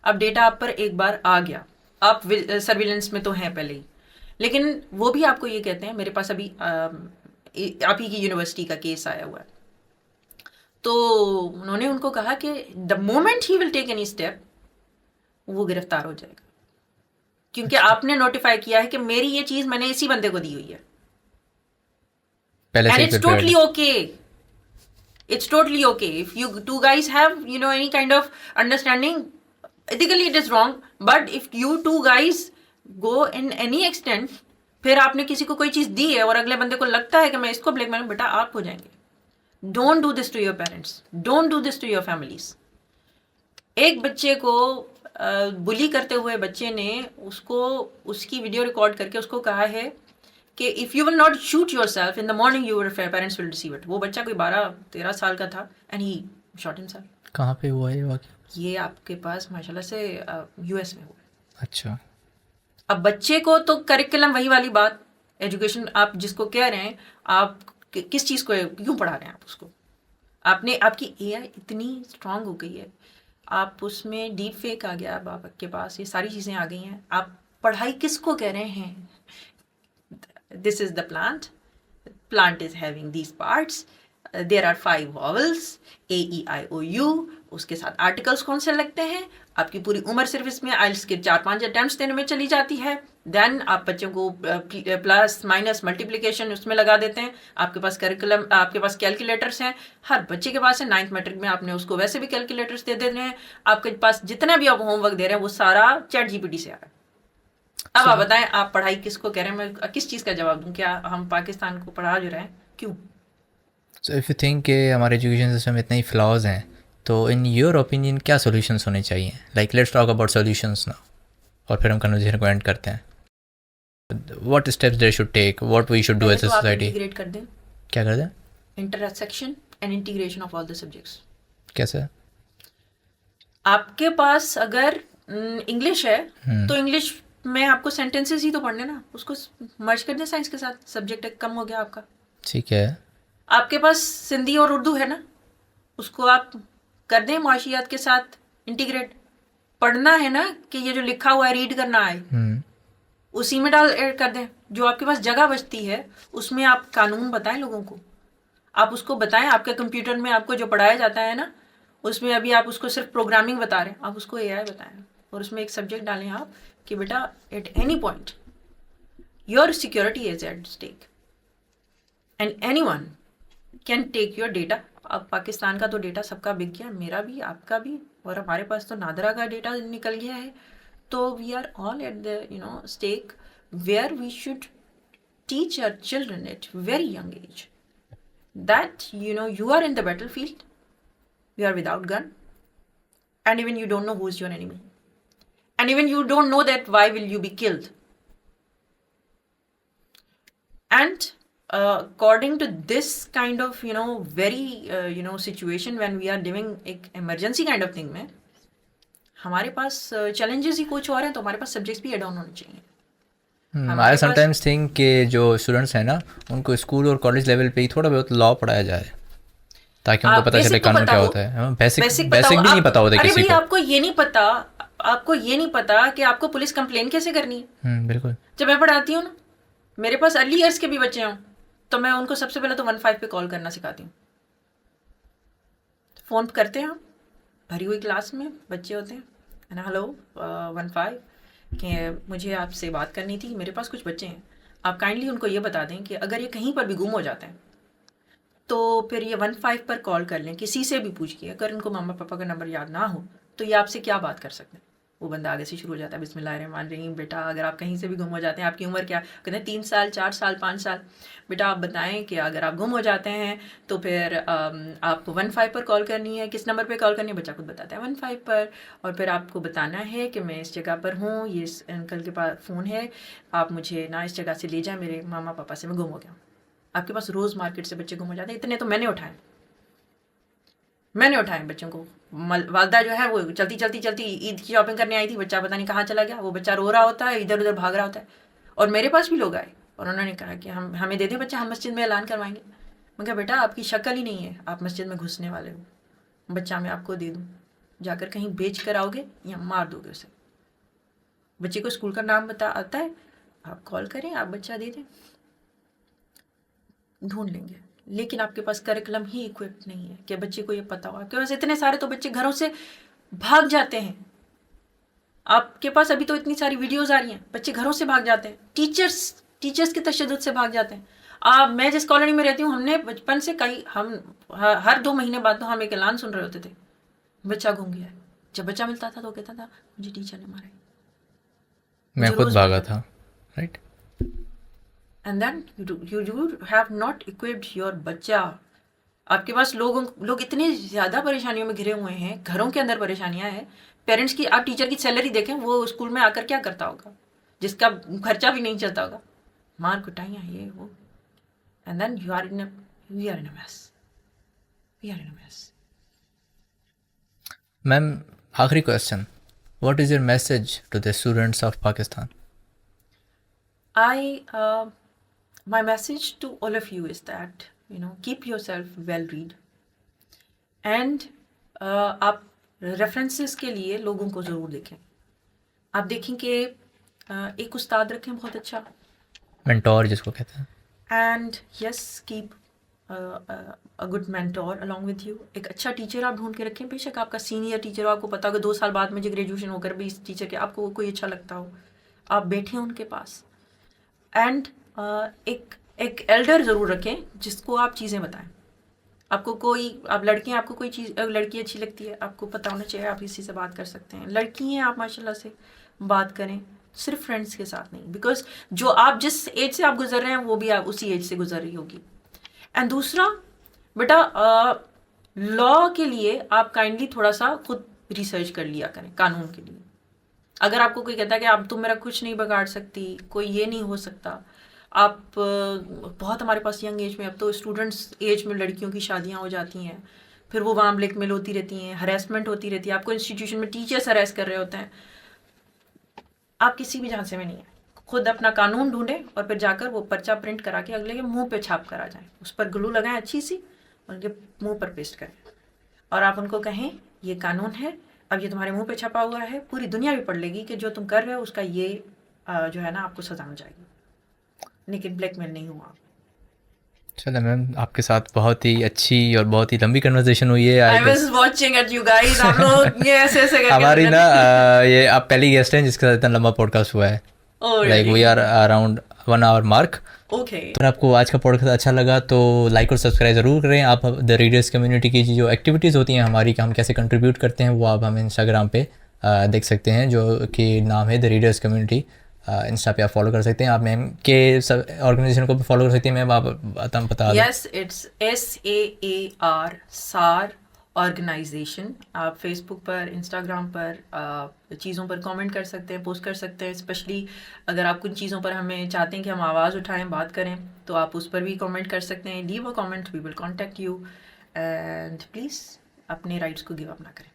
Speaker 2: अब डेटा आप पर एक बार आ गया, आप सर्विलेंस में तो हैं पहले ही, लेकिन वो भी आपको ये कहते हैं, मेरे पास अभी आप ही की यूनिवर्सिटी का केस आया हुआ है, तो उन्होंने उनको कहा कि the moment he will take any step वो गिरफ्तार हो जाएगा, क्योंकि आपने नोटिफाई किया है कि मेरी ये चीज मैंने इसी बंदे को दी हुई है। And it's totally okay. It's totally okay. If you two guys have, any kind of understanding, ethically it is wrong. But if you two guys go in any extent फिर आपने किसी को कोई चीज़ दी है और अगले बंदे को लगता है कि मैं इसको ब्लैकमेल, बेटा आप हो जाएंगे. Don't do this to your parents, don't do this to your families. एक बच्चे को बुली करते हुए बच्चे ने उसको उसकी वीडियो रिकॉर्ड करके उसको कहा है कि if you will not shoot your self in the morning your parents will receive it. वो बच्चा कोई 12-13 साल का था एंड ही शॉट हिमसेल्फ.
Speaker 1: कहाँ पे हुआ ये वाक़या?
Speaker 2: ये आपके पास माशाल्लाह से यूएस में हुआ.
Speaker 1: अच्छा.
Speaker 2: अब बच्चे को तो करिकुलम वही वाली बात, एजुकेशन आप जिसको कह रहे हैं, आप किस चीज़ को क्यों पढ़ा रहे हैं आप उसको? आपने आपकी एआई इतनी स्ट्रांग हो गई है, आप उसमें डीप फेक आ गया, अब आपके पास ये सारी चीज़ें आ गई हैं, आप पढ़ाई किसको कह रहे हैं? This is the plant is having these parts, there are 5 vowels, AEIOU, उसके साथ आर्टिकल्स कौन से लगते हैं. आपकी पूरी उम्र सिर्फ इसमें आइल्स के 4-5 अटेम्प्ट्स देने में चली जाती है. देन आप बच्चों को प्लस माइनस मल्टीप्लिकेशन उसमें लगा देते हैं. आपके पास करिकुलम, आपके पास कैलकुलेटर्स हैं, हर बच्चे के पास है. 9th मैट्रिक में आपने उसको वैसे भी कैलकुलेटर्स दे देते हैं. आपके पास जितना भी आप होमवर्क दे रहे हैं वो सारा चैट जीपीटी से आ रहा है. अब आप बताएं, आप पढ़ाई किसको कह रहे हैं? मैं किस चीज़ का जवाब दूं? क्या हम पाकिस्तान को पढ़ा जो रहे हैं? क्यों?
Speaker 1: सो इफ़ यू थिंक कि हमारे एजुकेशन सिस्टम में इतने ही फ्लॉज हैं, तो इन योर ओपिनियन क्या सॉल्यूशंस होने चाहिए? Like let's talk about solutions now, और फिर हम कन्वर्सेशन को एंड करते हैं. What steps they should take, what we should do as a society?
Speaker 2: Integrate कर दें,
Speaker 1: क्या कर दें?
Speaker 2: Intersection and integration of all the subjects.
Speaker 1: कैसे?
Speaker 2: आपके पास अगर इंग्लिश है तो इंग्लिश में आपको सेंटेंसेस ही तो पढ़ने ना, उसको मर्ज कर दें साइंस के साथ, सब्जेक्ट कम हो गया आपका.
Speaker 1: ठीक है.
Speaker 2: आपके पास सिंधी और उर्दू है ना, उसको आप कर दें मुआशियात के साथ इंटीग्रेट. पढ़ना है ना कि ये जो लिखा हुआ है रीड करना है, उसी में डाल ऐड कर दें. जो आपके पास जगह बचती है उसमें आप कानून बताएं लोगों को, आप उसको बताएं. आपके कंप्यूटर में आपको जो पढ़ाया जाता है ना, उसमें अभी आप उसको सिर्फ प्रोग्रामिंग बता रहे हैं, आप उसको एआई बताएं और उसमें एक सब्जेक्ट डालें आप कि बेटा at any point your security is at stake and anyone can take your data. अब पाकिस्तान का तो डेटा सबका बिक गया, मेरा भी, आपका भी, और हमारे पास तो नादरा का डेटा निकल गया है. तो we are all at the stake where we should teach our children at very young age that you are in the battlefield, you are without gun, and even you don't know who is your enemy, and even you don't know that why will you be killed. And according to this kind of very situation when we are living एक emergency kind of thing में, हमारे पास challenges ही कुछ और हैं, तो हमारे पास subjects भी add on होने चाहिए.
Speaker 1: आई समटाइम्स थिंक कि जो स्टूडेंट्स हैं ना, उनको स्कूल और कॉलेज लेवल पे ही थोड़ा बहुत लॉ पढ़ाया जाए, ताकि उनको पता चले कानून क्या होता है. बेसिक भी नहीं पता होता किसी को.
Speaker 2: आपको ये नहीं पता कि आपको पुलिस कंप्लेन कैसे करनी है.
Speaker 1: बिल्कुल.
Speaker 2: जब मैं पढ़ाती हूँ ना, मेरे पास अर्ली ईयर्स के भी बच्चे हों, तो मैं उनको सबसे पहले तो 15 पे कॉल करना सिखाती हूँ. फ़ोन करते हैं, हम भरी हुई क्लास में बच्चे होते हैं, हेलो 15 कि मुझे आपसे बात करनी थी, मेरे पास कुछ बच्चे हैं, आप काइंडली उनको ये बता दें कि अगर ये कहीं पर भी गुम हो जाते हैं तो फिर ये 15 पर कॉल कर लें, किसी से भी पूछ के. अगर उनको मामा पापा का नंबर याद ना हो तो ये आपसे क्या बात कर सकते हैं. वो बंदा आगे से शुरू हो जाता है, बिस्मिल्लाहिर्रहमानिर्रहीम, बेटा अगर आप कहीं से भी गुम हो जाते हैं, आपकी उम्र क्या? कहते हैं 3 साल, 4 साल, 5 साल. बेटा आप बताएं कि अगर आप गुम हो जाते हैं तो फिर आपको 15 पर कॉल करनी है. किस नंबर पे कॉल करनी है? बच्चा खुद बताता है 15 पर. और फिर आपको बताना है कि मैं इस जगह पर हूँ, ये इस अंकल के पास फ़ोन है, आप मुझे ना इस जगह से ले जाएं, मेरे मामा पापा से मैं गुम हो गया हूँ. आपके पास रोज़ मार्केट से बच्चे गुम हो जाते हैं. इतने तो मैंने उठाए बच्चों को. वालदा जो है वो चलती ईद की शॉपिंग करने आई थी, बच्चा पता नहीं कहाँ चला गया. वो बच्चा रो रहा होता है, इधर उधर भाग रहा होता है. और मेरे पास भी लोग आए और उन्होंने कहा कि हमें दे दें बच्चा, हम मस्जिद में ऐलान करवाएंगे. मैं कहा बेटा आपकी शक्ल ही नहीं है, आप मस्जिद में घुसने वाले हो. बच्चा मैं आपको दे दूँ, जाकर कहीं बेच कर आओगे या मार दोगे उसे. बच्चे को स्कूल का नाम आता है, आप कॉल करें, आप बच्चा दे दें, ढूंढ लेंगे. लेकिन आपके पास करिकुलम ही इक्विप्ड नहीं है कि बच्चे को ये पता हो. आपके पास इतने सारे तो बच्चे घरों से भाग जाते हैं. आपके पास अभी तो इतनी सारी वीडियोस आ रही हैं, बच्चे घरों से भाग जाते हैं, टीचर्स के तशद्दुद से भाग जाते हैं. मैं जिस कॉलोनी में रहती हूँ, हमने बचपन से हम हर 2 महीने बाद तो हम एक ऐलान सुन रहे होते थे, बच्चा घूम गया है. जब बच्चा मिलता था तो कहता था मुझे टीचर ने मारा है,
Speaker 1: मैं खुद भागा था. Right.
Speaker 2: And then you have not equipped your बच्चा. आपके पास लोग इतने ज़्यादा परेशानियों में घिरे हुए हैं, घरों के अंदर परेशानियां हैं. पेरेंट्स की, आप टीचर की सैलरी देखें, वो स्कूल में आकर क्या करता होगा जिसका खर्चा भी नहीं चलता होगा. मार कुटाइयाँ ये वो. And then we are in a mess.
Speaker 1: Ma'am, आखिरी question, what is your message to the students of Pakistan?
Speaker 2: My message to all of you is that, keep yourself well read. And आप रेफरेंसेस के लिए लोगों को ज़रूर देखें. आप देखें कि एक उस्ताद रखें बहुत अच्छा,
Speaker 1: मेंटोर जिसको कहते हैं.
Speaker 2: And yes, keep a good mentor along with you. एक अच्छा टीचर आप ढूंढ के रखें. बेशक आपका सीनियर टीचर हो, आपको पता होगा 2 साल बाद मुझे ग्रेजुएशन होकर भी इस टीचर के आपको कोई अच्छा लगता हो, आप बैठें उनके पास. एंड एक एल्डर ज़रूर रखें जिसको आप चीज़ें बताएं. आपको कोई, आप लड़के हैं, आपको कोई चीज़, लड़की अच्छी लगती है, आपको पता होना चाहिए आप इसी से बात कर सकते हैं. लड़की हैं आप, माशाल्लाह से बात करें, सिर्फ फ्रेंड्स के साथ नहीं. बिकॉज जो आप जिस एज से आप गुजर रहे हैं वो भी आप उसी एज से गुजर रही होगी. एंड दूसरा बेटा, लॉ के लिए आप काइंडली थोड़ा सा खुद रिसर्च कर लिया करें. कानून के लिए अगर आपको कोई कहता है कि आप, तुम मेरा कुछ नहीं बिगाड़ सकती, कोई ये नहीं हो सकता, आप बहुत, हमारे पास यंग एज में, अब तो स्टूडेंट्स एज में लड़कियों की शादियां हो जाती हैं, फिर वो वहाँ ब्लैकमेल होती रहती हैं, हरेसमेंट होती रहती है, आपको इंस्टीट्यूशन में टीचर्स हरेस कर रहे होते हैं. आप किसी भी झांसे में नहीं है. खुद अपना कानून ढूंढें और फिर जाकर वो पर्चा प्रिंट करा के अगले के मुंह पे छाप कर आ जाएं. उस पर ग्लू लगाएं अच्छी सी, उनके मुंह पर पेस्ट करें और आप उनको कहें ये कानून है, अब ये तुम्हारे मुंह पे छपा हुआ है, पूरी दुनिया भी पढ़ लेगी कि जो तुम कर रहे हो उसका ये जो है ना, आपको सजा मिल जाएगी, लेकिन ब्लैकमेल नहीं हुआ.
Speaker 1: चलो मैम, आपके साथ बहुत ही अच्छी और बहुत ही लंबी कन्वर्सेशन हुई है.
Speaker 2: I was watching at you guys. आप लोग ये ऐसे करके
Speaker 1: हमारी ना ये आप पहली गेस्ट हैं जिसके साथ इतना लंबा पॉडकास्ट हुआ है. Like we are around 1 hour mark.
Speaker 2: Okay.
Speaker 1: अगर आपको आज का पॉडकास्ट अच्छा लगा तो लाइक और सब्सक्राइब ज़रूर करें. आप द रीडर्स कम्युनिटी की जो एक्टिविटीज़ होती हैं हमारी, कि हम कैसे कंट्रीब्यूट करते हैं, वो आप हमें इंस्टाग्राम पे देख सकते हैं, जो कि नाम है द रीडर्स कम्युनिटी. इंस्टा पे आप फॉलो कर सकते हैं. आप मैम के सब ऑर्गेनाइजेशन को भी फॉलो कर सकते हैं. मैम आप बता दें.
Speaker 2: यस, इट्स SAAR, सार ऑर्गेनाइजेशन. आप फेसबुक पर, इंस्टाग्राम पर चीज़ों पर कमेंट कर सकते हैं, पोस्ट कर सकते हैं. स्पेशली अगर आप कुछ चीज़ों पर हमें चाहते हैं कि हम आवाज़ उठाएं, बात करें, तो आप उस पर भी कमेंट कर सकते हैं. Leave a comment, we will contact you. And please अपने राइट्स को गिव अप ना करें.